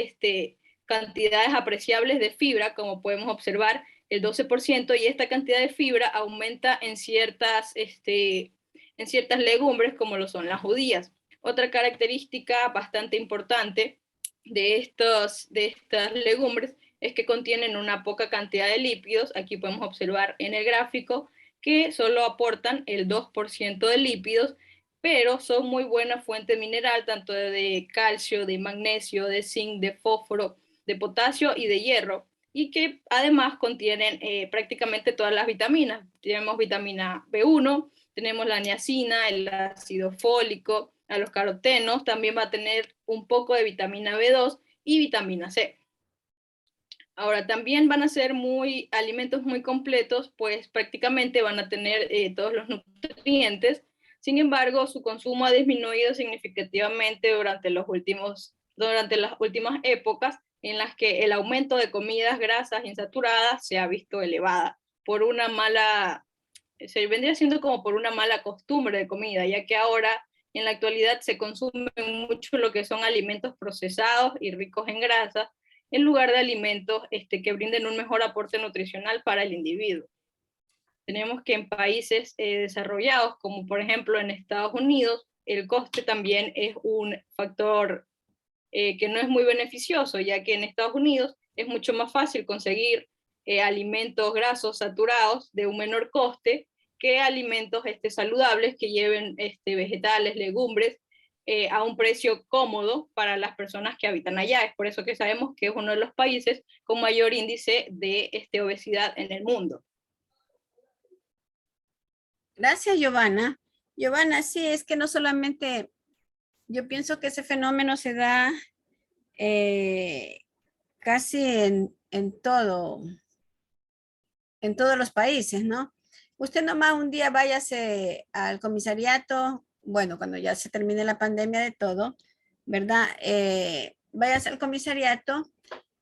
S3: cantidades apreciables de fibra, como podemos observar, el 12%, y esta cantidad de fibra aumenta en ciertas legumbres, como lo son las judías. Otra característica bastante importante de estas legumbres es que contienen una poca cantidad de lípidos. Aquí podemos observar en el gráfico que solo aportan el 2% de lípidos, pero son muy buena fuente mineral, tanto de calcio, de magnesio, de zinc, de fósforo, de potasio y de hierro, y que además contienen prácticamente todas las vitaminas. Tenemos vitamina B1, tenemos la niacina, el ácido fólico, a los carotenos, también va a tener un poco de vitamina B2 y vitamina C. Ahora, también van a ser alimentos muy completos, pues prácticamente van a tener todos los nutrientes. Sin embargo, su consumo ha disminuido significativamente durante las últimas épocas, en las que el aumento de comidas grasas insaturadas se ha visto elevada se vendría siendo como por una mala costumbre de comida, ya que ahora en la actualidad se consumen mucho lo que son alimentos procesados y ricos en grasas, en lugar de alimentos que brinden un mejor aporte nutricional para el individuo. Tenemos que en países desarrollados, como por ejemplo en Estados Unidos, el coste también es un factor que no es muy beneficioso, ya que en Estados Unidos es mucho más fácil conseguir alimentos grasos saturados de un menor coste que alimentos saludables que lleven vegetales, legumbres, a un precio cómodo para las personas que habitan allá. Es por eso que sabemos que es uno de los países con mayor índice de obesidad en el mundo.
S1: Gracias, Giovanna. Giovanna, sí, es que no solamente, yo pienso que ese fenómeno se da casi en todos los países, ¿no? Usted nomás un día váyase al comisariato, bueno, cuando ya se termine la pandemia de todo, ¿verdad? Váyase al comisariato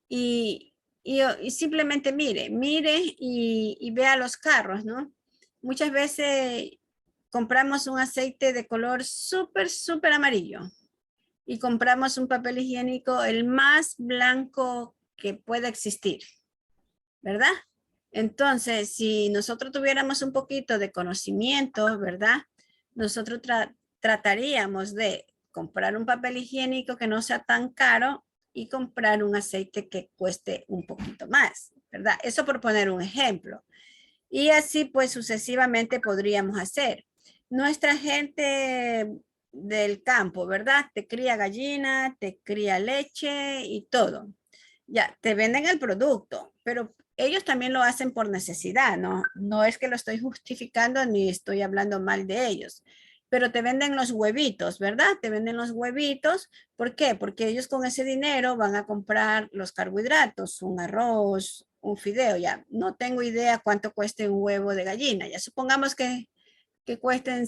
S1: y y simplemente mire y vea los carros, ¿no? Muchas veces compramos un aceite de color súper amarillo y compramos un papel higiénico el más blanco que pueda existir, ¿verdad? Entonces, si nosotros tuviéramos un poquito de conocimiento, ¿verdad? Nosotros trataríamos de comprar un papel higiénico que no sea tan caro y comprar un aceite que cueste un poquito más, ¿verdad? Eso por poner un ejemplo. Y así pues sucesivamente podríamos hacer. Nuestra gente del campo, ¿verdad? Te cría gallina, te cría leche y todo. Ya, te venden el producto, pero ellos también lo hacen por necesidad, ¿no? No es que lo estoy justificando ni estoy hablando mal de ellos, pero te venden los huevitos, ¿verdad? Te venden los huevitos. ¿Por qué? Porque ellos con ese dinero van a comprar los carbohidratos, un arroz, un fideo, ya. No tengo idea cuánto cueste un huevo de gallina, ya. Supongamos que cuesten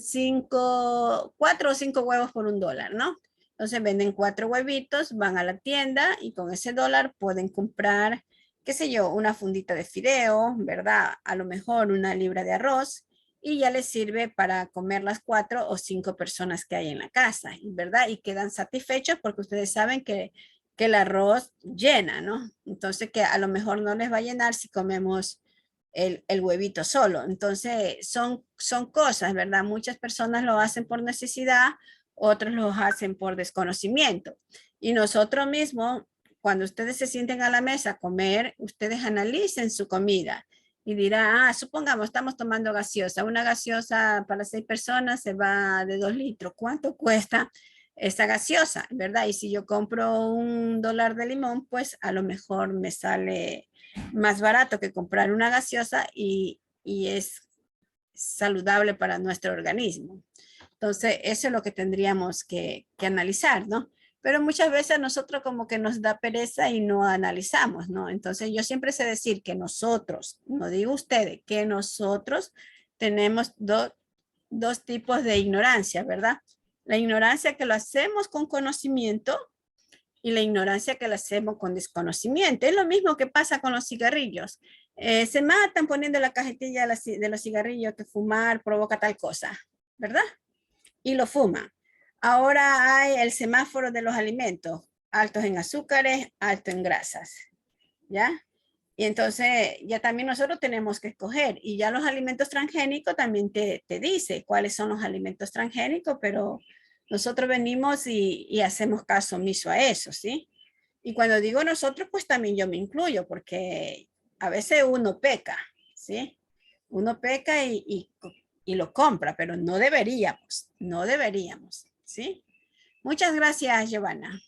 S1: 4 o 5 huevos por $1, ¿no? Entonces venden 4 huevitos, van a la tienda y con ese dólar pueden comprar, qué sé yo, una fundita de fideo, ¿verdad? A lo mejor una libra de arroz y ya les sirve para comer las 4 o 5 personas que hay en la casa, ¿verdad? Y quedan satisfechos porque ustedes saben que el arroz llena, ¿no? Entonces que a lo mejor no les va a llenar si comemos el huevito solo. Entonces, son cosas, ¿verdad? Muchas personas lo hacen por necesidad, otros lo hacen por desconocimiento. Y nosotros mismos, cuando ustedes se sienten a la mesa a comer, ustedes analicen su comida y dirán, supongamos, estamos tomando gaseosa. Una gaseosa para 6 personas se va de 2 litros. ¿Cuánto cuesta esa gaseosa, verdad? Y si yo compro $1 de limón, pues a lo mejor me sale más barato que comprar una gaseosa y es saludable para nuestro organismo. Entonces, eso es lo que tendríamos que analizar, ¿no? Pero muchas veces nosotros como que nos da pereza y no analizamos, ¿no? Entonces, yo siempre sé decir que nosotros, no digo ustedes, que nosotros tenemos dos tipos de ignorancia, ¿verdad? La ignorancia que lo hacemos con conocimiento y la ignorancia que la hacemos con desconocimiento. Es lo mismo que pasa con los cigarrillos. Se matan poniendo la cajetilla de los cigarrillos que fumar provoca tal cosa, ¿verdad? Y lo fuman. Ahora hay el semáforo de los alimentos, altos en azúcares, altos en grasas, ¿ya? Y entonces ya también nosotros tenemos que escoger. Y ya los alimentos transgénicos también te dice cuáles son los alimentos transgénicos, pero nosotros venimos y hacemos caso omiso a eso, ¿sí? Y cuando digo nosotros, pues también yo me incluyo, porque a veces uno peca, ¿sí? Uno peca y lo compra, pero no deberíamos, ¿sí? Muchas gracias, Giovanna.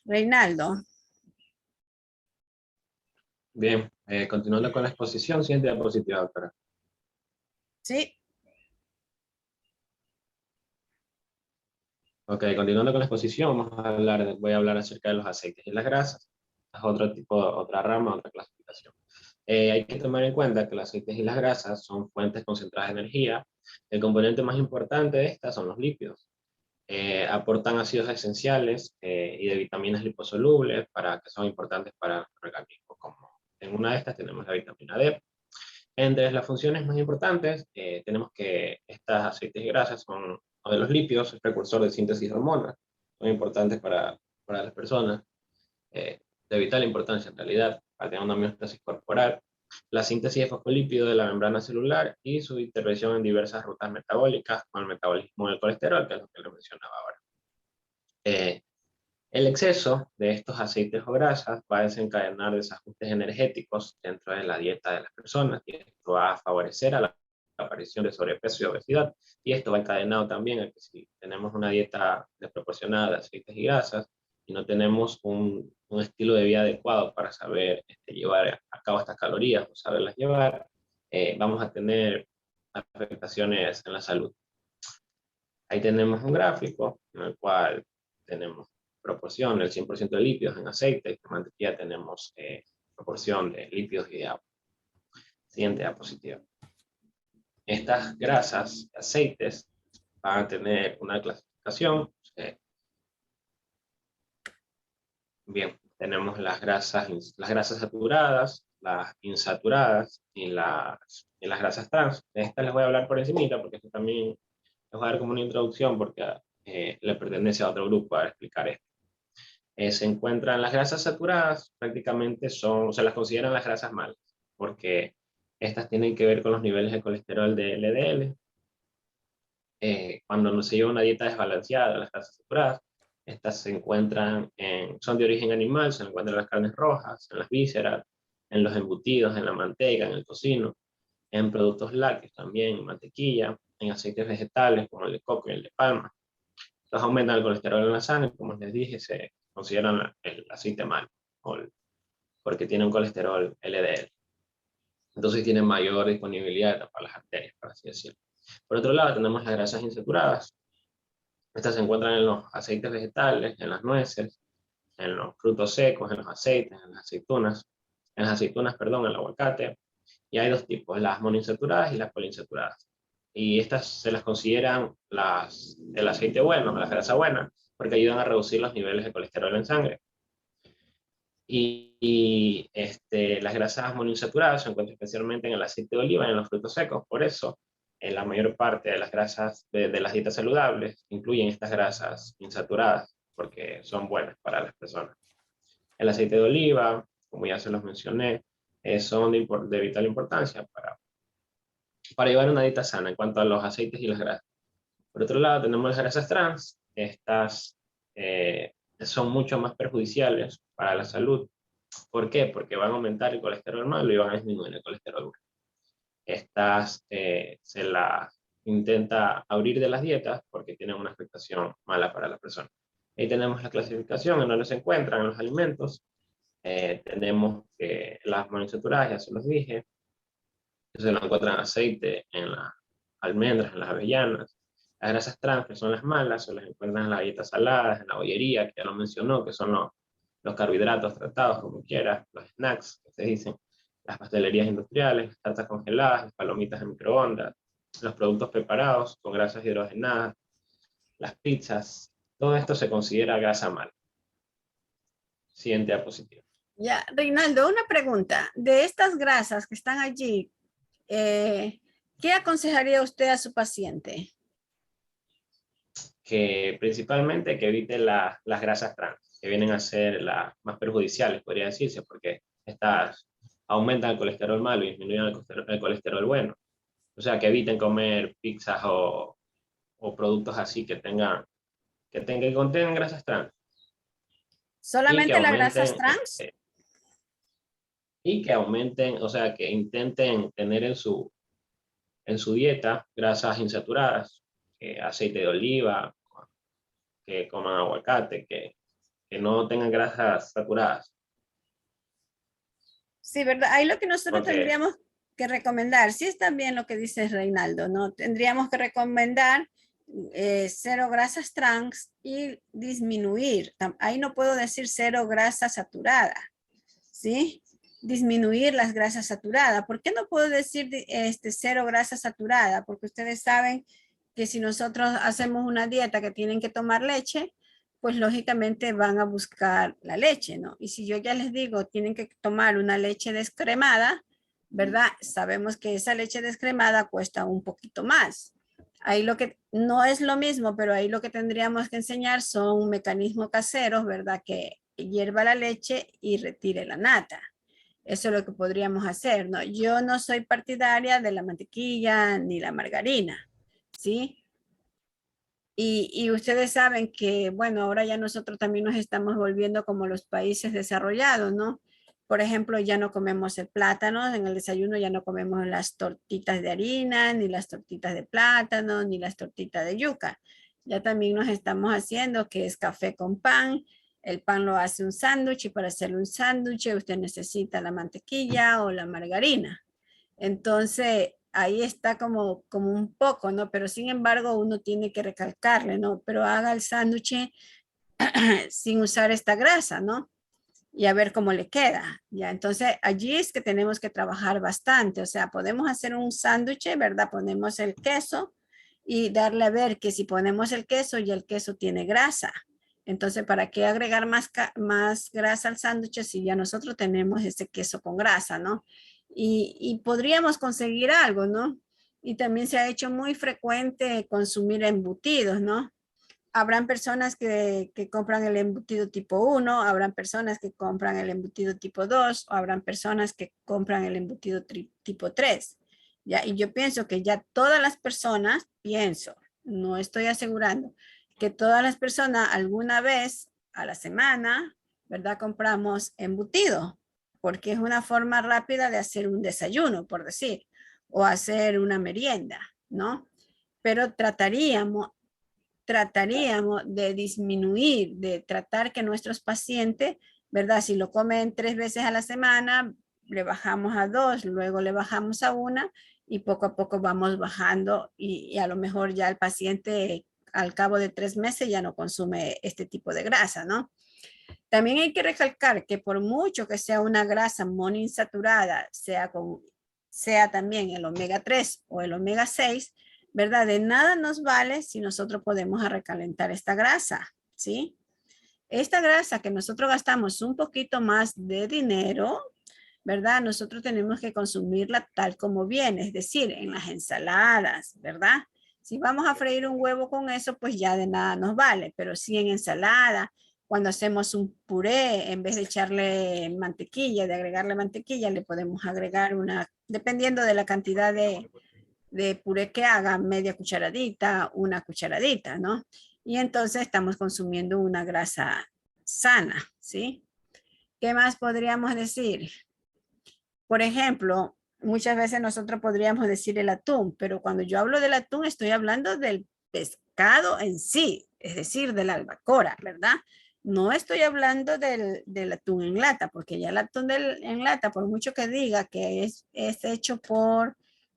S1: Reinaldo.
S5: Bien, continuando con la exposición, siguiente diapositiva, doctora.
S1: Sí.
S5: Ok, continuando con la exposición, voy a hablar acerca de los aceites y las grasas. Es otro tipo, otra rama, otra clasificación. Hay que tomar en cuenta que los aceites y las grasas son fuentes concentradas de energía. El componente más importante de estas son los lípidos. Aportan ácidos esenciales y de vitaminas liposolubles que son importantes para el organismo. Como en una de estas tenemos la vitamina D. Entre las funciones más importantes, tenemos que estos aceites y grasas son, o de los lípidos, el precursor de síntesis de hormonas, son importantes para las personas, de vital importancia en realidad, para tener una homeostasis corporal, la síntesis de fosfolípidos de la membrana celular y su intervención en diversas rutas metabólicas, como el metabolismo del colesterol, que es lo que le mencionaba ahora. El exceso de estos aceites o grasas va a desencadenar desajustes energéticos dentro de la dieta de las personas y esto va a favorecer a la aparición de sobrepeso y obesidad. Y esto va encadenado también a que si tenemos una dieta desproporcionada de aceites y grasas y no tenemos un estilo de vida adecuado para saber llevar a cabo estas calorías o saberlas llevar, vamos a tener afectaciones en la salud. Ahí tenemos un gráfico en el cual tenemos proporción del 100% de lípidos en aceite, y en mantequilla tenemos proporción de lípidos y de agua. Siguiente diapositiva. Estas grasas, aceites, van a tener una clasificación. Bien, tenemos las grasas saturadas, las insaturadas y las grasas trans. De estas les voy a hablar por encimita porque esto también les voy a dar como una introducción porque le pertenece a otro grupo a explicar esto. Se encuentran las grasas saturadas, prácticamente se las consideran las grasas malas, porque estas tienen que ver con los niveles de colesterol de LDL. Cuando no se lleva una dieta desbalanceada, las grasas saturadas, estas son de origen animal, se encuentran en las carnes rojas, en las vísceras, en los embutidos, en la manteca, en el tocino, en productos lácteos también, en mantequilla, en aceites vegetales como el de coco y el de palma. Estos aumentan el colesterol en la sangre, como les dije, se consideran el aceite malo, porque tiene un colesterol LDL. Entonces tiene mayor disponibilidad de tapar las arterias, por así decirlo. Por otro lado, tenemos las grasas insaturadas. Estas se encuentran en los aceites vegetales, en las nueces, en los frutos secos, en los aceites, en las aceitunas, en el aguacate. Y hay dos tipos, las monoinsaturadas y las poliinsaturadas. Y estas se las consideran el aceite bueno, la grasa buena, porque ayudan a reducir los niveles de colesterol en sangre. Las grasas monoinsaturadas se encuentran especialmente en el aceite de oliva y en los frutos secos. Por eso, la mayor parte de las grasas de las dietas saludables incluyen estas grasas insaturadas, porque son buenas para las personas. El aceite de oliva, como ya se los mencioné, son de vital importancia para llevar una dieta sana en cuanto a los aceites y las grasas. Por otro lado, tenemos las grasas trans. Estas son mucho más perjudiciales para la salud. ¿Por qué? Porque van a aumentar el colesterol malo y van a disminuir el colesterol bueno. Estas se las intenta abrir de las dietas porque tienen una afectación mala para la persona. Ahí tenemos la clasificación en donde se encuentran en los alimentos. Tenemos las monoinsaturadas, ya se los dije. Se lo encuentran en aceite, en las almendras, en las avellanas. Las grasas trans, que son las malas, se las encuentran en las galletas saladas, en la bollería, que ya lo mencionó, que son los carbohidratos tratados, como quiera, los snacks, que se dicen, las pastelerías industriales, las tartas congeladas, las palomitas de microondas, los productos preparados con grasas hidrogenadas, las pizzas. Todo esto se considera grasa mala. Siguiente diapositiva.
S1: Ya, Reinaldo, una pregunta. De estas grasas que están allí, ¿qué aconsejaría usted a su paciente?
S5: Que principalmente que evite las grasas trans, que vienen a ser las más perjudiciales, podría decirse, porque estas aumentan el colesterol malo y disminuyen el colesterol bueno. O sea, que eviten comer pizzas o productos así que contengan grasas trans.
S1: ¿Solamente las grasas trans?
S5: Y que aumenten, o sea, que intenten tener en su dieta grasas insaturadas, aceite de oliva, que coman aguacate, que no tengan grasas saturadas.
S1: Sí, ¿verdad? Ahí lo que nosotros tendríamos que recomendar, sí está bien lo que dice Reinaldo, ¿no? Tendríamos que recomendar 0 grasas trans y disminuir. Ahí no puedo decir 0 grasa saturada, ¿sí? Disminuir las grasas saturadas. ¿Por qué no puedo decir 0 grasa saturada? Porque ustedes saben que si nosotros hacemos una dieta que tienen que tomar leche, pues lógicamente van a buscar la leche, ¿no? Y si yo ya les digo, tienen que tomar una leche descremada, ¿verdad? Sabemos que esa leche descremada cuesta un poquito más. Ahí lo que no es lo mismo, pero ahí lo que tendríamos que enseñar son mecanismos caseros, ¿verdad? Que hierva la leche y retire la nata. Eso es lo que podríamos hacer, ¿no? Yo no soy partidaria de la mantequilla ni la margarina, ¿sí? Y ustedes saben que, bueno, ahora ya nosotros también nos estamos volviendo como los países desarrollados, ¿no? Por ejemplo, ya no comemos el plátano, en el desayuno ya no comemos las tortitas de harina, ni las tortitas de plátano, ni las tortitas de yuca. Ya también nos estamos haciendo que es café con pan. El pan lo hace un sándwich y para hacerle un sándwich usted necesita la mantequilla o la margarina. Entonces, ahí está como un poco, ¿no? Pero sin embargo, uno tiene que recalcarle, ¿no? Pero haga el sándwich sin usar esta grasa, ¿no? Y a ver cómo le queda, ¿ya? Entonces, allí es que tenemos que trabajar bastante. O sea, podemos hacer un sándwich, ¿verdad? Ponemos el queso y darle a ver que si ponemos el queso, ya el queso tiene grasa. Entonces, ¿para qué agregar más grasa al sándwich si ya nosotros tenemos ese queso con grasa, ¿no? Y podríamos conseguir algo, ¿no? Y también se ha hecho muy frecuente consumir embutidos, ¿no? Habrán personas que compran el embutido tipo 1, habrán personas que compran el embutido tipo 2, o habrán personas que compran el embutido tipo 3. ¿Ya? Y yo pienso que ya todas las personas, no estoy asegurando, que todas las personas alguna vez a la semana, ¿verdad? Compramos embutido, porque es una forma rápida de hacer un desayuno, por decir, o hacer una merienda, ¿no? Pero trataríamos de disminuir, de tratar que nuestros pacientes, ¿verdad? Si lo comen 3 veces a la semana, le bajamos a 2, luego le bajamos a 1 y poco a poco vamos bajando y a lo mejor ya el paciente al cabo de 3 meses ya no consume este tipo de grasa, ¿no? También hay que recalcar que por mucho que sea una grasa monoinsaturada, sea también el omega 3 o el omega 6, ¿verdad? De nada nos vale si nosotros podemos recalentar esta grasa, ¿sí? Esta grasa que nosotros gastamos un poquito más de dinero, ¿verdad? Nosotros tenemos que consumirla tal como viene, es decir, en las ensaladas, ¿verdad? Si vamos a freír un huevo con eso, pues ya de nada nos vale, pero si en ensalada, cuando hacemos un puré, en vez de echarle mantequilla, de agregarle mantequilla, le podemos agregar dependiendo de la cantidad de puré que haga, media cucharadita, una cucharadita, ¿no? Y entonces estamos consumiendo una grasa sana, ¿sí? ¿Qué más podríamos decir? Por ejemplo, muchas veces nosotros podríamos decir el atún, pero cuando yo hablo del atún estoy hablando del pescado en sí, es decir, de la albacora, ¿verdad? No estoy hablando del atún en lata, porque ya el atún en lata, por mucho que diga que es hecho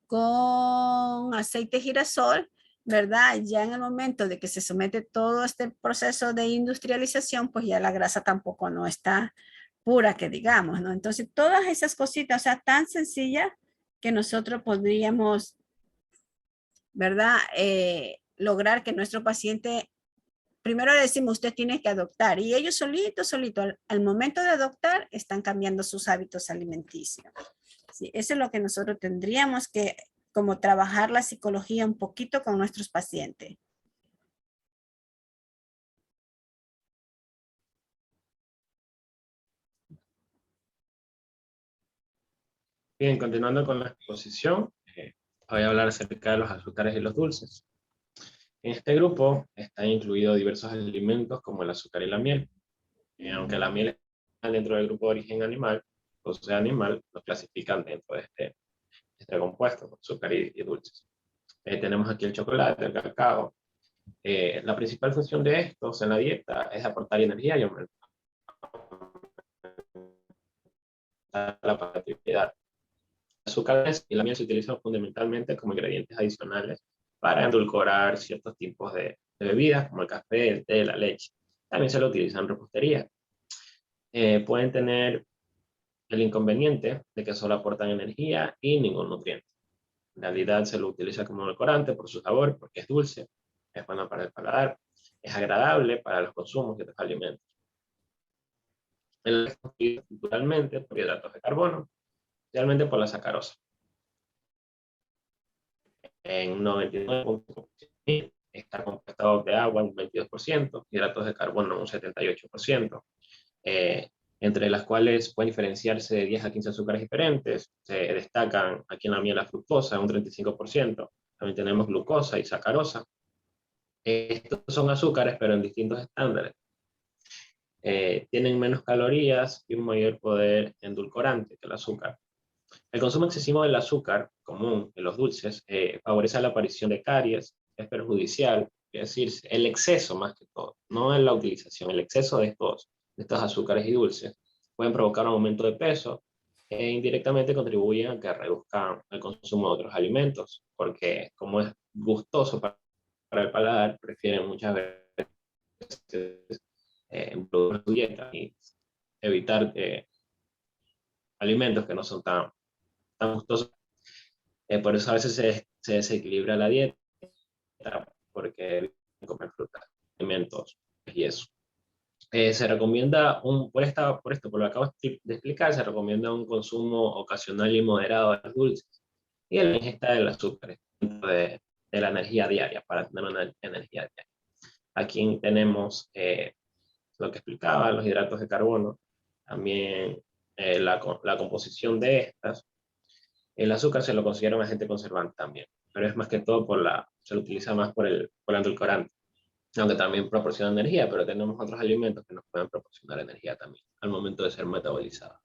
S1: con aceite girasol, ¿verdad? Ya en el momento de que se somete todo este proceso de industrialización, pues ya la grasa tampoco no está pura que digamos, ¿no? Entonces, todas esas cositas, o sea, tan sencillas que nosotros podríamos, ¿verdad? Lograr que nuestro paciente, primero le decimos, usted tiene que adoptar, y ellos solito, al momento de adoptar, están cambiando sus hábitos alimenticios. ¿Sí? Eso es lo que nosotros tendríamos que, como trabajar la psicología un poquito con nuestros pacientes.
S5: Bien, continuando con la exposición, voy a hablar acerca de los azúcares y los dulces. En este grupo están incluidos diversos alimentos como el azúcar y la miel. Aunque la miel está dentro del grupo de origen animal, o sea, animal, lo clasifican dentro de este compuesto, azúcar y dulces. Tenemos aquí el chocolate, el cacao. La principal función de estos en la dieta es aportar energía y aumentar la patibilidad. Los azúcares y la miel se utilizan fundamentalmente como ingredientes adicionales para endulcorar ciertos tipos de bebidas, como el café, el té, la leche. También se lo utiliza en repostería. Pueden tener el inconveniente de que solo aportan energía y ningún nutriente. En realidad se lo utiliza como edulcorante por su sabor, porque es dulce, es bueno para el paladar, es agradable para los consumos de otros alimentos. El es culturalmente por hidratos de carbono, realmente por la sacarosa. En 99% está compuesto de agua un 22%, hidratos de carbono un 78%, entre las cuales pueden diferenciarse de 10 a 15 azúcares diferentes. Se destacan aquí en la miel la fructosa, un 35%. También tenemos glucosa y sacarosa. Estos son azúcares, pero en distintos estándares. Tienen menos calorías y un mayor poder endulcorante que el azúcar. El consumo excesivo del azúcar común en los dulces favorece la aparición de caries, es perjudicial, es decir, el exceso más que todo, no en la utilización, el exceso de estos azúcares y dulces pueden provocar un aumento de peso e indirectamente contribuyen a que reduzcan el consumo de otros alimentos, porque como es gustoso para el paladar, prefieren muchas veces incluir su dieta y evitar alimentos que no son tan gustosos. Por eso a veces se desequilibra la dieta, porque comer frutas, alimentos y eso. Se recomienda, por lo que acabo de explicar, se recomienda un consumo ocasional y moderado de los dulces y la ingesta del azúcar dentro de la energía diaria, para tener una energía diaria. Aquí tenemos lo que explicaba, los hidratos de carbono, también la composición de estas. El azúcar se lo considera un agente conservante también, pero es más que todo se lo utiliza más por el endulcorante, aunque también proporciona energía, pero tenemos otros alimentos que nos pueden proporcionar energía también al momento de ser metabolizados.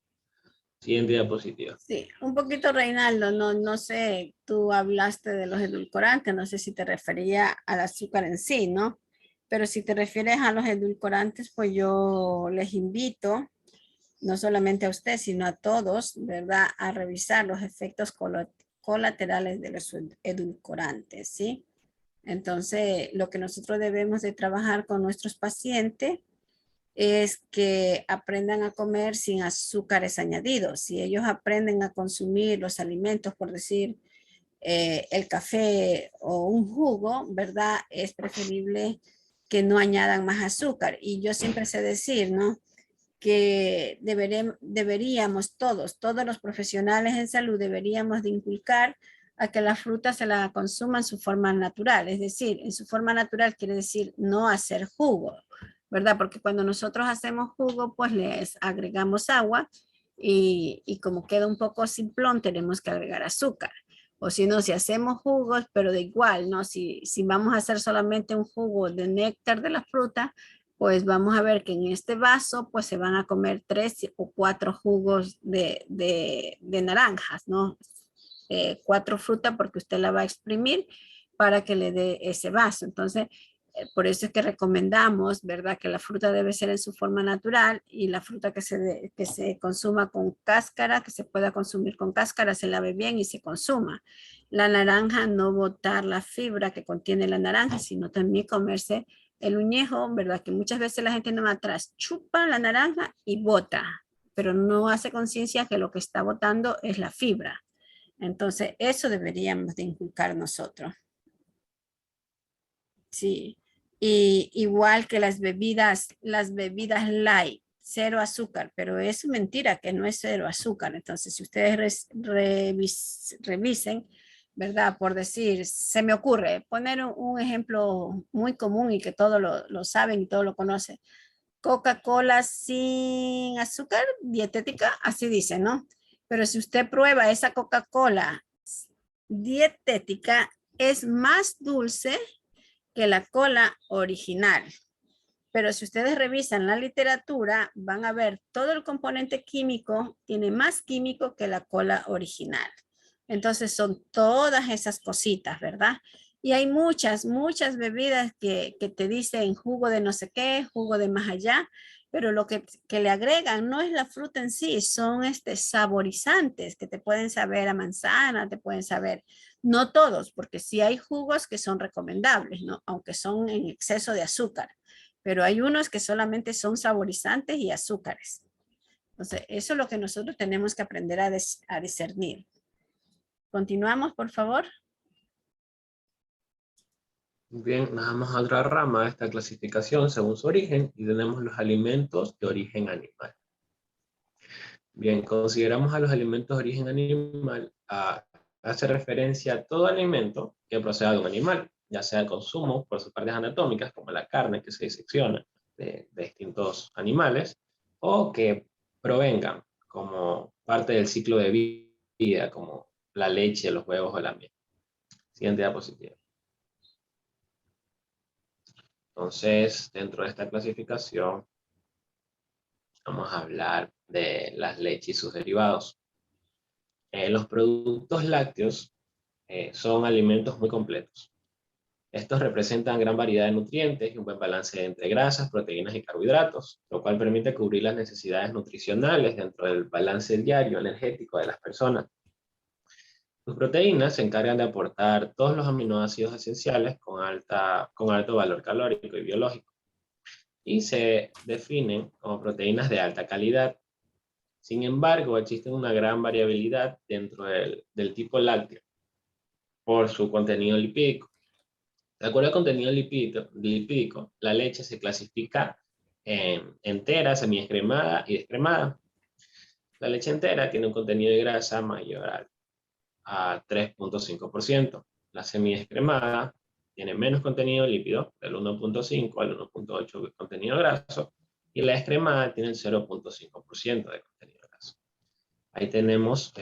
S5: Siguiente diapositiva.
S1: Sí, un poquito, Reinaldo, no sé, tú hablaste de los edulcorantes, no sé si te refería al azúcar en sí, ¿no? Pero si te refieres a los edulcorantes, pues yo les invito, no solamente a usted, sino a todos, ¿verdad?, a revisar los efectos colaterales de los edulcorantes, ¿sí? Entonces, lo que nosotros debemos de trabajar con nuestros pacientes es que aprendan a comer sin azúcares añadidos. Si ellos aprenden a consumir los alimentos, por decir, el café o un jugo, ¿verdad? Es preferible que no añadan más azúcar. Y yo siempre sé decir, ¿no?, que deberíamos todos los profesionales en salud deberíamos de inculcar a que la fruta se la consuma en su forma natural. Es decir, en su forma natural quiere decir no hacer jugo, ¿verdad? Porque cuando nosotros hacemos jugo, pues les agregamos agua y como queda un poco simplón, tenemos que agregar azúcar. O si no, si hacemos jugos, pero de igual, ¿no? Si vamos a hacer solamente un jugo de néctar de la fruta, pues vamos a ver que en este vaso pues se van a comer 3 o 4 jugos de naranjas, ¿no? 4 frutas porque usted la va a exprimir para que le dé ese vaso. Entonces, por eso es que recomendamos, ¿verdad?, que la fruta debe ser en su forma natural y la fruta que se consuma con cáscara, que se pueda consumir con cáscara, se lave bien y se consuma. La naranja, no botar la fibra que contiene la naranja, sino también comerse el uñejo, ¿verdad? Que muchas veces la gente nomás atrás chupa la naranja y bota, pero no hace conciencia que lo que está botando es la fibra. Entonces, eso deberíamos de inculcar nosotros. Sí. Y igual que las bebidas light, 0 azúcar, pero es mentira que no es 0 azúcar. Entonces, si ustedes revisen, ¿verdad? Por decir, se me ocurre poner un ejemplo muy común y que todos lo saben y todos lo conocen. Coca-Cola sin azúcar, dietética, así dice, ¿no? Pero si usted prueba esa Coca-Cola dietética, es más dulce que la cola original. Pero si ustedes revisan la literatura, van a ver todo el componente químico, tiene más químico que la cola original. Entonces son todas esas cositas, ¿verdad? Y hay muchas bebidas que te dicen jugo de no sé qué, jugo de más allá, pero lo que le agregan no es la fruta en sí, son saborizantes que te pueden saber a manzana, te pueden saber, no todos, porque sí hay jugos que son recomendables, ¿no? Aunque son en exceso de azúcar, pero hay unos que solamente son saborizantes y azúcares. Entonces, eso es lo que nosotros tenemos que aprender a discernir. Continuamos, por favor.
S5: Bien, nos vamos a otra rama de esta clasificación según su origen y tenemos los alimentos de origen animal. Bien, consideramos a los alimentos de origen animal hace referencia a todo alimento que proceda de un animal, ya sea de consumo por sus partes anatómicas, como la carne que se disecciona de distintos animales, o que provengan como parte del ciclo de vida, como la leche, los huevos o la miel. Siguiente diapositiva. Entonces, dentro de esta clasificación, vamos a hablar de las leches y sus derivados. Los productos lácteos son alimentos muy completos. Estos representan gran variedad de nutrientes y un buen balance entre grasas, proteínas y carbohidratos, lo cual permite cubrir las necesidades nutricionales dentro del balance diario energético de las personas. Sus proteínas se encargan de aportar todos los aminoácidos esenciales con alto valor calórico y biológico, y se definen como proteínas de alta calidad. Sin embargo, existe una gran variabilidad dentro del tipo lácteo por su contenido lipídico. De acuerdo al contenido lipídico, la leche se clasifica entera, semi-descremada y descremada. La leche entera tiene un contenido de grasa mayor a 3.5%. La semi-descremada tiene menos contenido lípido, del 1.5 al 1.8 de contenido graso, y la descremada tiene el 0.5% de contenido graso. Ahí tenemos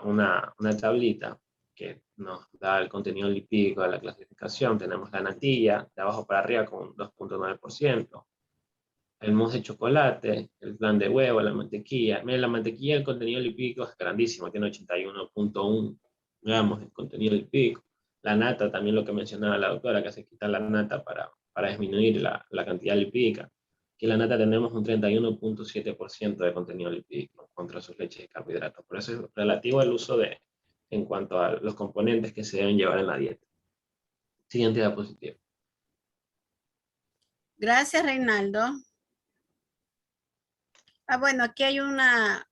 S5: una tablita que nos da el contenido lipídico de la clasificación. Tenemos la natilla, de abajo para arriba con 2.9%. El mousse de chocolate, el flan de huevo, la mantequilla. Miren, la mantequilla, el contenido lipídico es grandísimo, tiene 81.1 gramos de contenido lipídico. La nata, también lo que mencionaba la doctora, que se quita la nata para disminuir la cantidad lipídica. Aquí en la nata tenemos un 31.7% de contenido lipídico contra sus leches de carbohidratos. Por eso es relativo al uso en cuanto a los componentes que se deben llevar en la dieta. Siguiente diapositiva.
S1: Gracias, Reinaldo. Bueno, aquí hay una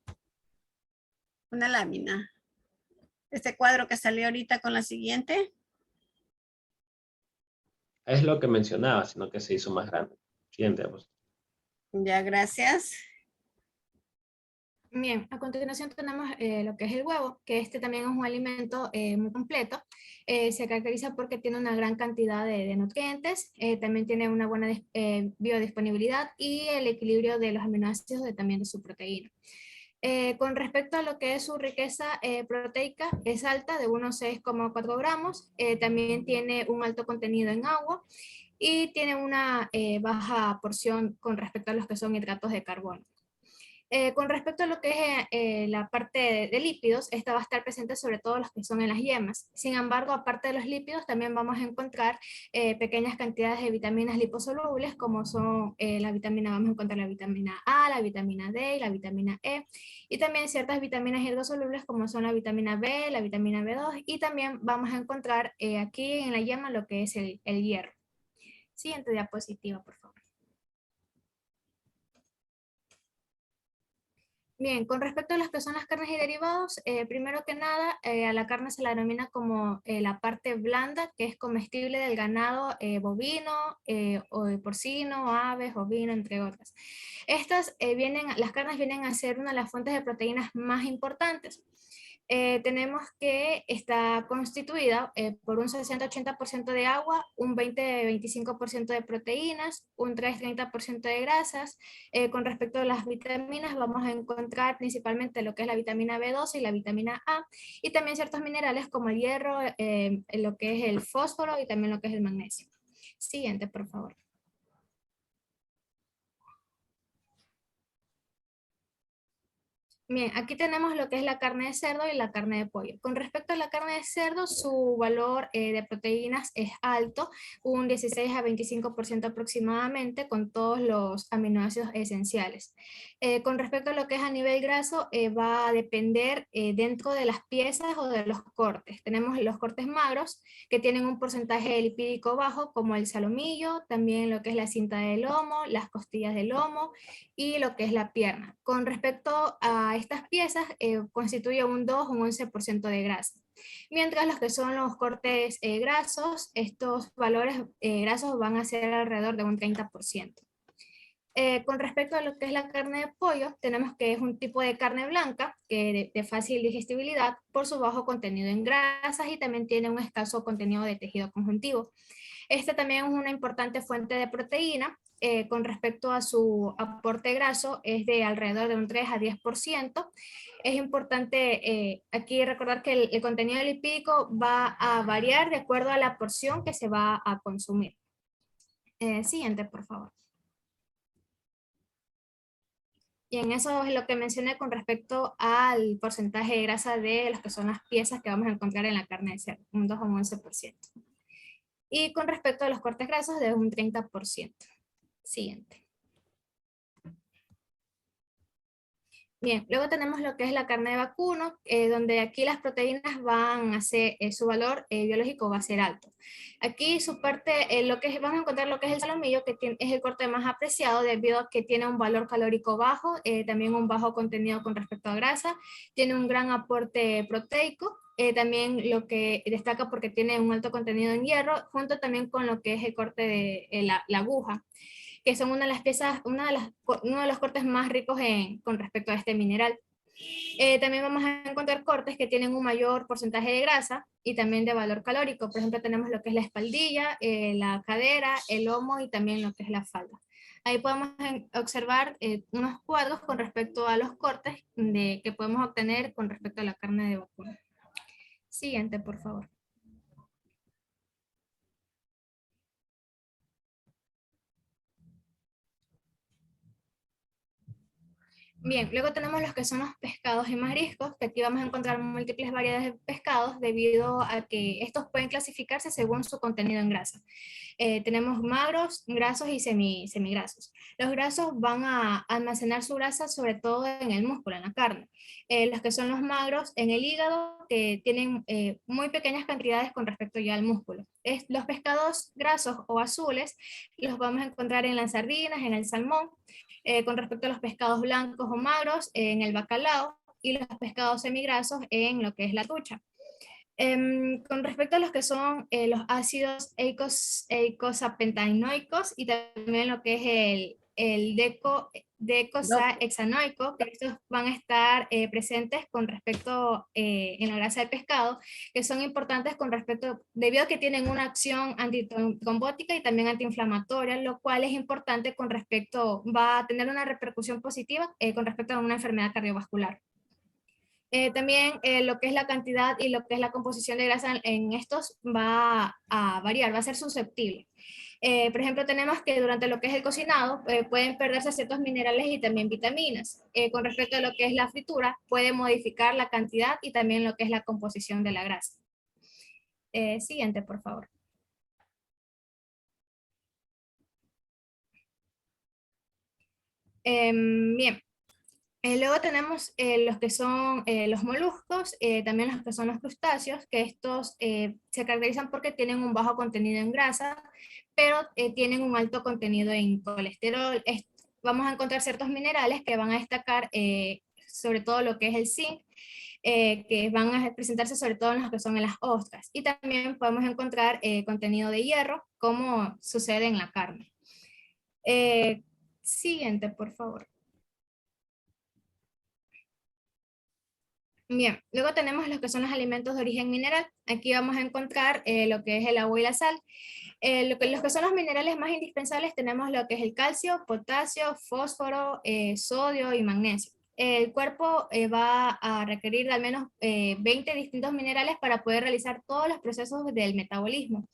S1: lámina. Este cuadro que salió ahorita con la siguiente.
S5: Es lo que mencionaba, sino que se hizo más grande. Siguiente diapositiva.
S1: Ya, gracias.
S9: Bien, a continuación tenemos lo que es el huevo, que este también es un alimento muy completo. Se caracteriza porque tiene una gran cantidad de nutrientes, también tiene una buena biodisponibilidad y el equilibrio de los aminoácidos también de su proteína. Con respecto a lo que es su riqueza proteica, es alta de unos 6,4 gramos, también tiene un alto contenido en agua y tiene una baja porción con respecto a los que son hidratos de carbono. Con respecto a lo que es la parte de lípidos, esta va a estar presente sobre todo los que son en las yemas. Sin embargo, aparte de los lípidos, también vamos a encontrar pequeñas cantidades de vitaminas liposolubles, como son vamos a encontrar la vitamina A, la vitamina D y la vitamina E, y también ciertas vitaminas hidrosolubles, como son la vitamina B, la vitamina B2, y también vamos a encontrar aquí en la yema lo que es el hierro. Siguiente diapositiva, por favor. Bien, con respecto a las que son las carnes y derivados, primero que nada, a la carne se la denomina como la parte blanda, que es comestible del ganado bovino, o de porcino, aves, ovino, entre otras. Las carnes vienen a ser una de las fuentes de proteínas más importantes. Tenemos que está constituida por un 60-80% de agua, un 20-25% de proteínas, un 3-30% de grasas. Con respecto a las vitaminas, vamos a encontrar principalmente lo que es la vitamina B12 y la vitamina A, y también ciertos minerales como el hierro, lo que es el fósforo y también lo que es el magnesio. Siguiente, por favor. Bien, aquí tenemos lo que es la carne de cerdo y la carne de pollo. Con respecto a la carne de cerdo, su valor de proteínas es alto, un 16-25% aproximadamente, con todos los aminoácidos esenciales. Con respecto a lo que es a nivel graso, va a depender dentro de las piezas o de los cortes. Tenemos los cortes magros, que tienen un porcentaje lipídico bajo, como el salomillo, también lo que es la cinta de lomo, las costillas de lomo y lo que es la pierna. Con respecto a estas piezas, constituye un 2 o un 11% de grasa. Mientras los que son los cortes grasos, estos valores grasos van a ser alrededor de un 30%. Con respecto a lo que es la carne de pollo, tenemos que es un tipo de carne blanca de fácil digestibilidad por su bajo contenido en grasas y también tiene un escaso contenido de tejido conjuntivo. Esta también es una importante fuente de proteína. Con respecto a su aporte graso, es de alrededor de un 3-10%. Es importante aquí recordar que el contenido lipídico va a variar de acuerdo a la porción que se va a consumir. Siguiente, por favor. Bien, eso es lo que mencioné con respecto al porcentaje de grasa de las que son las piezas que vamos a encontrar en la carne de cerdo, un 2 o un 11%. Y con respecto a los cortes grasos, de un 30%. Siguiente. Bien, luego tenemos lo que es la carne de vacuno, donde aquí las proteínas van a ser, su valor biológico va a ser alto. Aquí su parte, vamos a encontrar lo que es el salomillo, que es el corte más apreciado debido a que tiene un valor calórico bajo, también un bajo contenido con respecto a grasa, tiene un gran aporte proteico, también lo que destaca porque tiene un alto contenido en hierro, junto también con lo que es el corte de la aguja. que son una de las piezas, uno de los cortes más ricos con respecto a este mineral. También vamos a encontrar cortes que tienen un mayor porcentaje de grasa y también de valor calórico. Por ejemplo, tenemos lo que es la espaldilla, la cadera, el lomo y también lo que es la falda. Ahí podemos observar unos cuadros con respecto a los cortes que podemos obtener con respecto a la carne de vacuno. Siguiente, por favor. Bien, luego tenemos los que son los pescados y mariscos, que aquí vamos a encontrar múltiples variedades de pescados debido a que estos pueden clasificarse según su contenido en grasa. Tenemos magros, grasos y semigrasos. Los grasos van a almacenar su grasa sobre todo en el músculo, en la carne. Los que son los magros en el hígado, que tienen muy pequeñas cantidades con respecto ya al músculo. Los pescados grasos o azules los vamos a encontrar en las sardinas, en el salmón. Con respecto a los pescados blancos o magros, en el bacalao, y los pescados semigrasos en lo que es la trucha. Con respecto a los que son los ácidos eicosapentaenoicos y también lo que es el decohexanoico, que estos van a estar presentes con respecto en la grasa de pescado, que son importantes con respecto, debido a que tienen una acción antitrombótica y también antiinflamatoria, lo cual es importante con respecto, va a tener una repercusión positiva con respecto a una enfermedad cardiovascular. También lo que es la cantidad y lo que es la composición de grasa en estos va a variar, va a ser susceptible. Por ejemplo, tenemos que durante lo que es el cocinado pueden perderse ciertos minerales y también vitaminas. Con respecto a lo que es la fritura, puede modificar la cantidad y también lo que es la composición de la grasa. Siguiente, por favor. Bien. Luego tenemos los que son los moluscos, también los que son los crustáceos, que estos se caracterizan porque tienen un bajo contenido en grasa, pero tienen un alto contenido en colesterol. Vamos a encontrar ciertos minerales que van a destacar sobre todo lo que es el zinc, que van a presentarse sobre todo en los que son en las ostras. Y también podemos encontrar contenido de hierro, como sucede en la carne. Siguiente, por favor. Bien, luego tenemos los que son los alimentos de origen mineral. Aquí vamos a encontrar lo que es el agua y la sal. Los que son los minerales más indispensables tenemos lo que es el calcio, potasio, fósforo, sodio y magnesio. El cuerpo va a requerir de al menos 20 distintos minerales para poder realizar todos los procesos del metabolismo.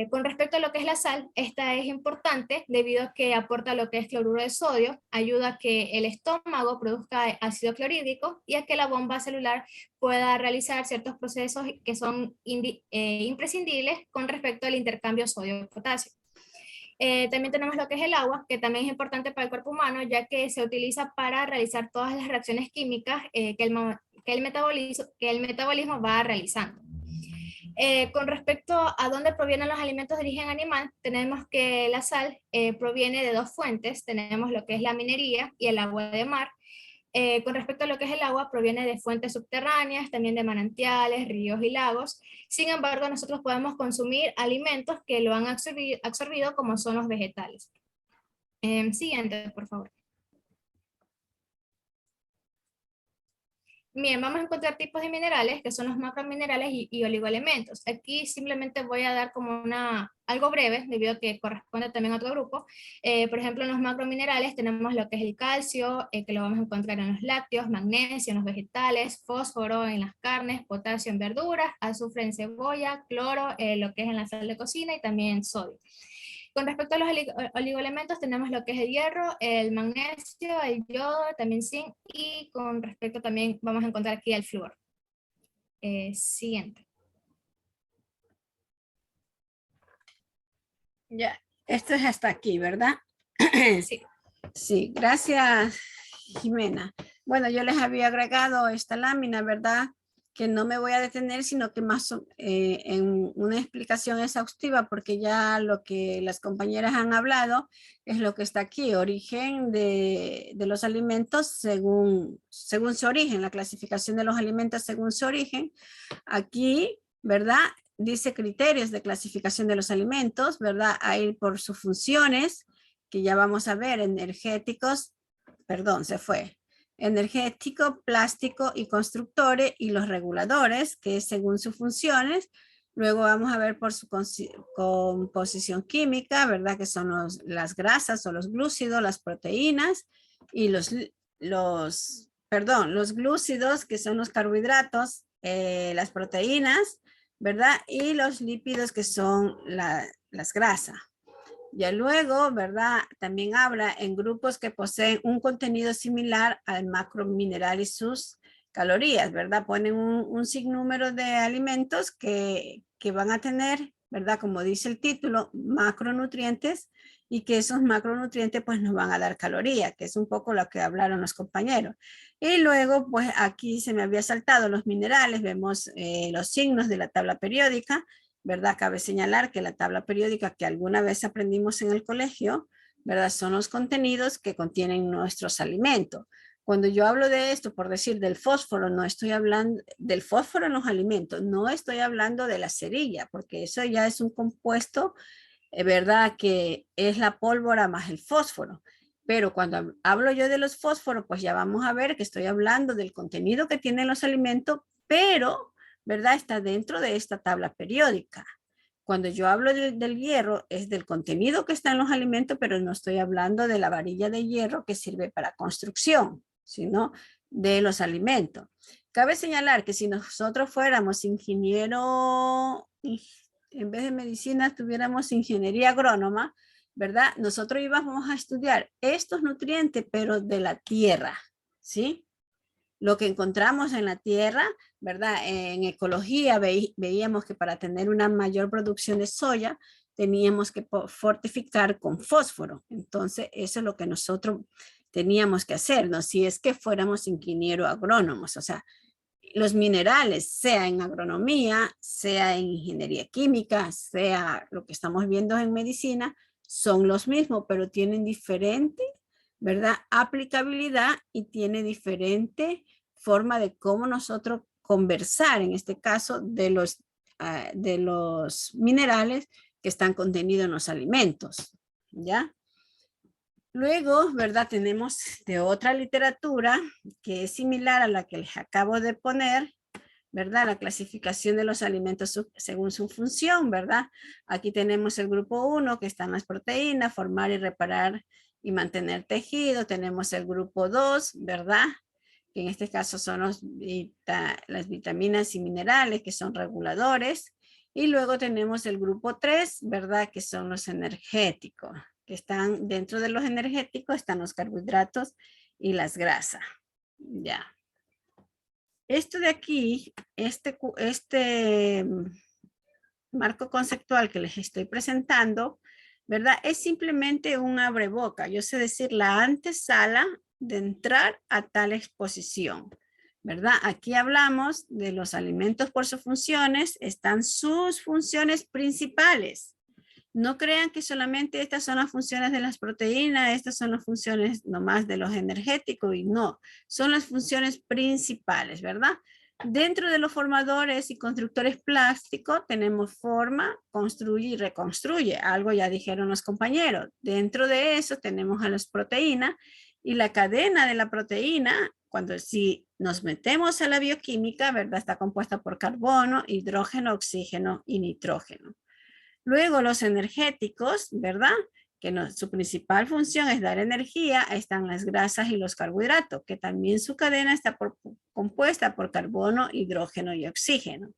S9: Con respecto a lo que es la sal, esta es importante debido a que aporta lo que es cloruro de sodio, ayuda a que el estómago produzca ácido clorhídrico y a que la bomba celular pueda realizar ciertos procesos que son imprescindibles con respecto al intercambio sodio-potasio. También tenemos lo que es el agua, que también es importante para el cuerpo humano, ya que se utiliza para realizar todas las reacciones químicas que el metabolismo va realizando. Con respecto a dónde provienen los alimentos de origen animal, tenemos que la sal proviene de dos fuentes, tenemos lo que es la minería y el agua de mar. Con respecto a lo que es el agua, proviene de fuentes subterráneas, también de manantiales, ríos y lagos. Sin embargo, nosotros podemos consumir alimentos que lo han absorbido, como son los vegetales. Siguiente, por favor. Bien, vamos a encontrar tipos de minerales, que son los macrominerales y oligoelementos. Aquí simplemente voy a dar como algo breve, debido a que corresponde también a otro grupo. Por ejemplo, en los macrominerales tenemos lo que es el calcio, que lo vamos a encontrar en los lácteos, magnesio en los vegetales, fósforo en las carnes, potasio en verduras, azufre en cebolla, cloro, lo que es en la sal de cocina y también sodio. Con respecto a los oligoelementos tenemos lo que es el hierro, el magnesio, el yodo, también zinc, y con respecto también vamos a encontrar aquí el flúor. Siguiente.
S1: Ya, esto es hasta aquí, ¿verdad?
S9: Sí.
S1: Sí, gracias, Jimena. Bueno, yo les había agregado esta lámina, ¿verdad? Que no me voy a detener, sino que más en una explicación exhaustiva, porque ya lo que las compañeras han hablado es lo que está aquí, origen de los alimentos según su origen, la clasificación de los alimentos según su origen. Aquí, ¿verdad? Dice criterios de clasificación de los alimentos, ¿verdad? Hay por sus funciones, que ya vamos a ver, energéticos, perdón, se fue. Energético, plástico y constructores, y los reguladores, que es según sus funciones. Luego vamos a ver por su composición química, ¿verdad? Que son las grasas o los glúcidos, las proteínas, y los glúcidos, que son los carbohidratos, las proteínas, ¿verdad? Y los lípidos, que son las grasas. Ya luego, ¿verdad? También habla en grupos que poseen un contenido similar al macromineral y sus calorías, ¿verdad? Ponen un sinnúmero de alimentos que van a tener, ¿verdad? Como dice el título, macronutrientes, y que esos macronutrientes pues nos van a dar calorías, que es un poco lo que hablaron los compañeros. Y luego, pues aquí se me había saltado los minerales, vemos los signos de la tabla periódica, ¿verdad? Cabe señalar que la tabla periódica que alguna vez aprendimos en el colegio, ¿verdad? Son los contenidos que contienen nuestros alimentos. Cuando yo hablo de esto, por decir del fósforo, no estoy hablando del fósforo en los alimentos, no estoy hablando de la cerilla, porque eso ya es un compuesto, ¿verdad? Que es la pólvora más el fósforo. Pero cuando hablo yo de los fósforos, pues ya vamos a ver que estoy hablando del contenido que tienen los alimentos, pero, ¿verdad? Está dentro de esta tabla periódica. Cuando yo hablo del hierro, es del contenido que está en los alimentos, pero no estoy hablando de la varilla de hierro que sirve para construcción, sino de los alimentos. Cabe señalar que si nosotros fuéramos ingeniero, en vez de medicina, tuviéramos ingeniería agrónoma, ¿verdad? Nosotros íbamos a estudiar estos nutrientes, pero de la tierra, ¿sí? Lo que encontramos en la tierra, ¿verdad? En ecología veíamos que para tener una mayor producción de soya, teníamos que fortificar con fósforo. Entonces, eso es lo que nosotros teníamos que hacer, ¿no? Si es que fuéramos ingenieros agrónomos, o sea, los minerales, sea en agronomía, sea en ingeniería química, sea lo que estamos viendo en medicina, son los mismos, pero tienen diferente, ¿verdad? Aplicabilidad, y tiene diferente forma de cómo nosotros conversar, en este caso, de los minerales que están contenidos en los alimentos, ¿ya? Luego, ¿verdad? Tenemos de otra literatura que es similar a la que les acabo de poner, ¿verdad? La clasificación de los alimentos según su función, ¿verdad? Aquí tenemos el grupo 1, que están las proteínas, formar y reparar y mantener tejido. Tenemos el grupo 2, ¿verdad? Que en este caso son las vitaminas y minerales, que son reguladores. Y luego tenemos el grupo 3, ¿verdad? Que son los energéticos, que están dentro de los energéticos, están los carbohidratos y las grasas. Ya. Esto de aquí, este marco conceptual que les estoy presentando, ¿verdad? Es simplemente un abreboca, yo sé decir, la antesala de entrar a tal exposición, ¿verdad? Aquí hablamos de los alimentos por sus funciones, están sus funciones principales. No crean que solamente estas son las funciones de las proteínas, estas son las funciones nomás de los energéticos, y no, son las funciones principales, ¿verdad? Dentro de los formadores y constructores plásticos tenemos forma, construye y reconstruye, algo ya dijeron los compañeros. Dentro de eso tenemos a las proteínas, y la cadena de la proteína, si nos metemos a la bioquímica, ¿verdad? Está compuesta por carbono, hidrógeno, oxígeno y nitrógeno. Luego los energéticos, ¿verdad? Que su principal función es dar energía. Están las grasas y los carbohidratos, que también su cadena está compuesta por carbono, hidrógeno y oxígeno.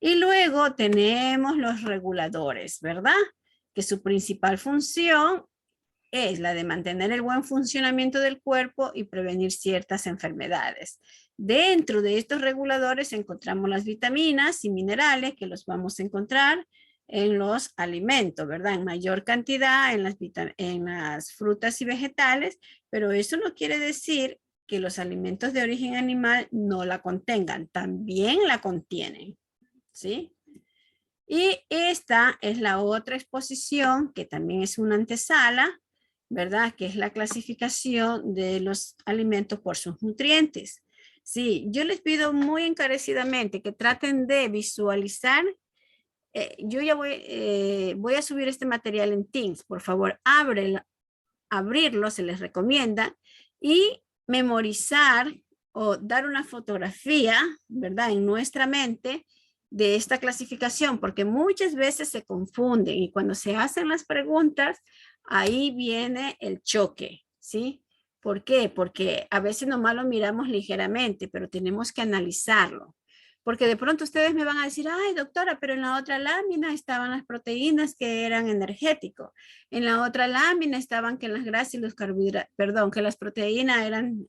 S1: Y luego tenemos los reguladores, ¿verdad? Que su principal función es la de mantener el buen funcionamiento del cuerpo y prevenir ciertas enfermedades. Dentro de estos reguladores encontramos las vitaminas y minerales, que los vamos a encontrar en los alimentos, ¿verdad? En mayor cantidad en las frutas y vegetales, pero eso no quiere decir que los alimentos de origen animal no la contengan, también la contienen, ¿sí? Y esta es la otra exposición, que también es una antesala, ¿verdad? Que es la clasificación de los alimentos por sus nutrientes. Sí, yo les pido muy encarecidamente que traten de visualizar. Yo ya voy a subir este material en Teams. Por favor, abrirlo, se les recomienda, y memorizar o dar una fotografía, ¿verdad? En nuestra mente de esta clasificación, porque muchas veces se confunden y cuando se hacen las preguntas, ahí viene el choque, ¿sí? ¿Por qué? Porque a veces nomás lo miramos ligeramente, pero tenemos que analizarlo. Porque de pronto ustedes me van a decir, ay, doctora, pero en la otra lámina estaban las proteínas que eran energéticos. En la otra lámina estaban que las grasas y los carbohidratos, perdón, que las proteínas eran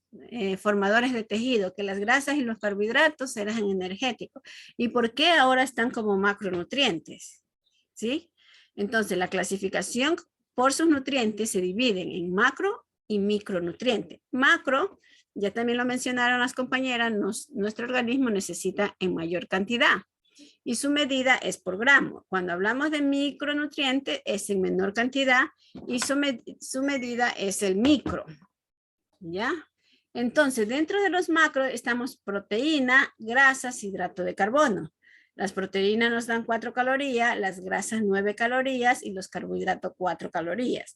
S1: formadores de tejido, que las grasas y los carbohidratos eran energéticos. ¿Y por qué ahora están como macronutrientes? ¿Sí? Entonces, la clasificación por sus nutrientes se dividen en macro y micronutrientes. Macro, ya también lo mencionaron las compañeras, nuestro organismo necesita en mayor cantidad y su medida es por gramo. Cuando hablamos de micronutrientes es en menor cantidad y su medida es el micro. ¿Ya? Entonces, dentro de los macros estamos proteína, grasas, hidrato de carbono. Las proteínas nos dan 4 calorías, las grasas 9 calorías y los carbohidratos 4 calorías.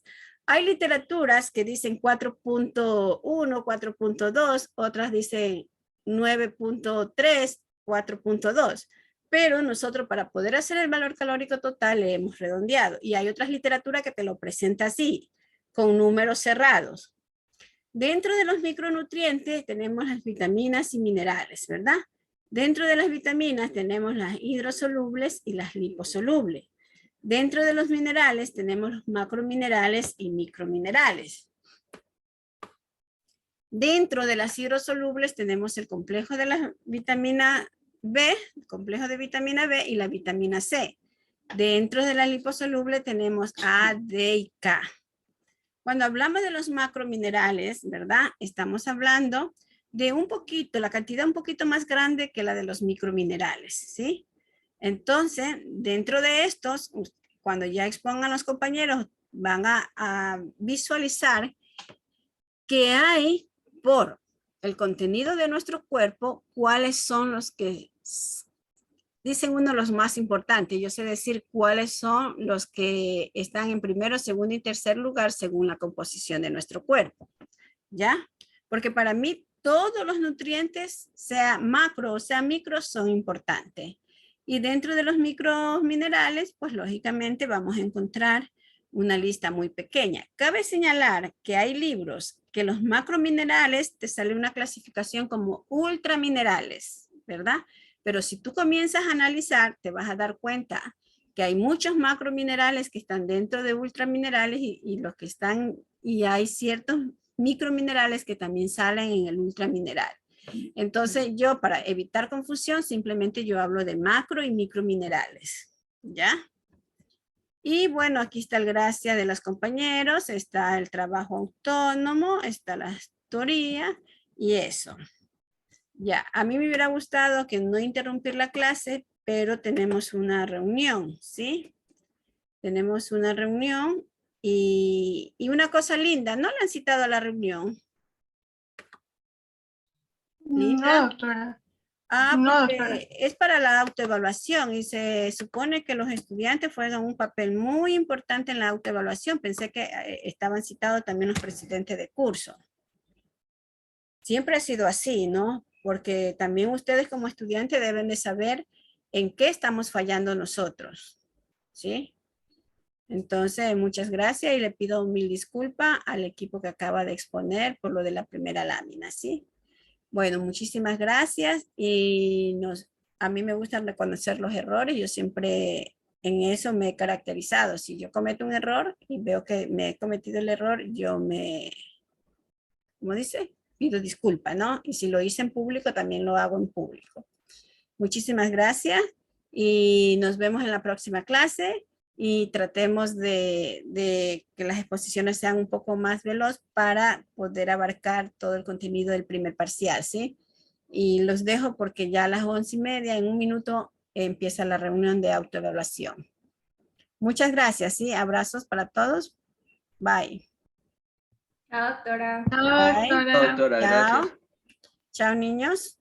S1: Hay literaturas que dicen 4.1, 4.2, otras dicen 9.3, 4.2. Pero nosotros para poder hacer el valor calórico total le hemos redondeado. Y hay otras literaturas que te lo presenta así, con números cerrados. Dentro de los micronutrientes tenemos las vitaminas y minerales, ¿verdad? Dentro de las vitaminas tenemos las hidrosolubles y las liposolubles. Dentro de los minerales tenemos los macrominerales y microminerales. Dentro de las hidrosolubles tenemos el complejo de la vitamina B, el complejo de vitamina B y la vitamina C. Dentro de la liposoluble tenemos A, D y K. Cuando hablamos de los macrominerales, ¿verdad? Estamos hablando de un poquito, la cantidad un poquito más grande que la de los microminerales, ¿sí? Entonces, dentro de estos, cuando ya expongan los compañeros, van a visualizar que hay por el contenido de nuestro cuerpo, cuáles son los que dicen uno de los más importantes. Yo sé decir cuáles son los que están en primero, segundo y tercer lugar según la composición de nuestro cuerpo, ¿ya? Porque para mí todos los nutrientes, sea macro o sea micro, son importantes. Y dentro de los microminerales, pues lógicamente vamos a encontrar una lista muy pequeña. Cabe señalar que hay libros que los macrominerales te sale una clasificación como ultraminerales, ¿verdad? Pero si tú comienzas a analizar, te vas a dar cuenta que hay muchos macrominerales que están dentro de ultraminerales y los que están, y hay ciertos microminerales que también salen en el ultramineral. Entonces yo, para evitar confusión, simplemente yo hablo de macro y microminerales, ¿ya? Y bueno, aquí está el gracias de los compañeros, está el trabajo autónomo, está la teoría y eso. Ya, a mí me hubiera gustado que no interrumpir la clase, pero tenemos una reunión, ¿sí? Tenemos una reunión y una cosa linda, ¿no le han citado a la reunión? ¿Linda?
S10: No, doctora.
S1: Ah,
S10: No,
S1: porque
S10: doctora.
S1: es para la autoevaluación y se supone que los estudiantes juegan un papel muy importante en la autoevaluación. Pensé que estaban citados también los presidentes de curso. Siempre ha sido así, ¿no? Porque también ustedes como estudiantes deben de saber en qué estamos fallando nosotros, ¿sí? Entonces, muchas gracias y le pido mil disculpas al equipo que acaba de exponer por lo de la primera lámina, ¿sí? Bueno, muchísimas gracias y a mí me gusta reconocer los errores. Yo siempre en eso me he caracterizado. Si yo cometo un error y veo que me he cometido el error, yo ¿cómo dice? Pido disculpas, ¿no? Y si lo hice en público, también lo hago en público. Muchísimas gracias y nos vemos en la próxima clase y tratemos de que las exposiciones sean un poco más veloz para poder abarcar todo el contenido del primer parcial, ¿sí? Y los dejo porque ya a las 11:30, en un minuto, empieza la reunión de autoevaluación. Muchas gracias, ¿sí? Abrazos para todos. Bye.
S10: Chao, doctora.
S1: Bye.
S10: Chao, doctora.
S11: Doctora,
S1: Chao.
S11: gracias.
S1: Chao, niños.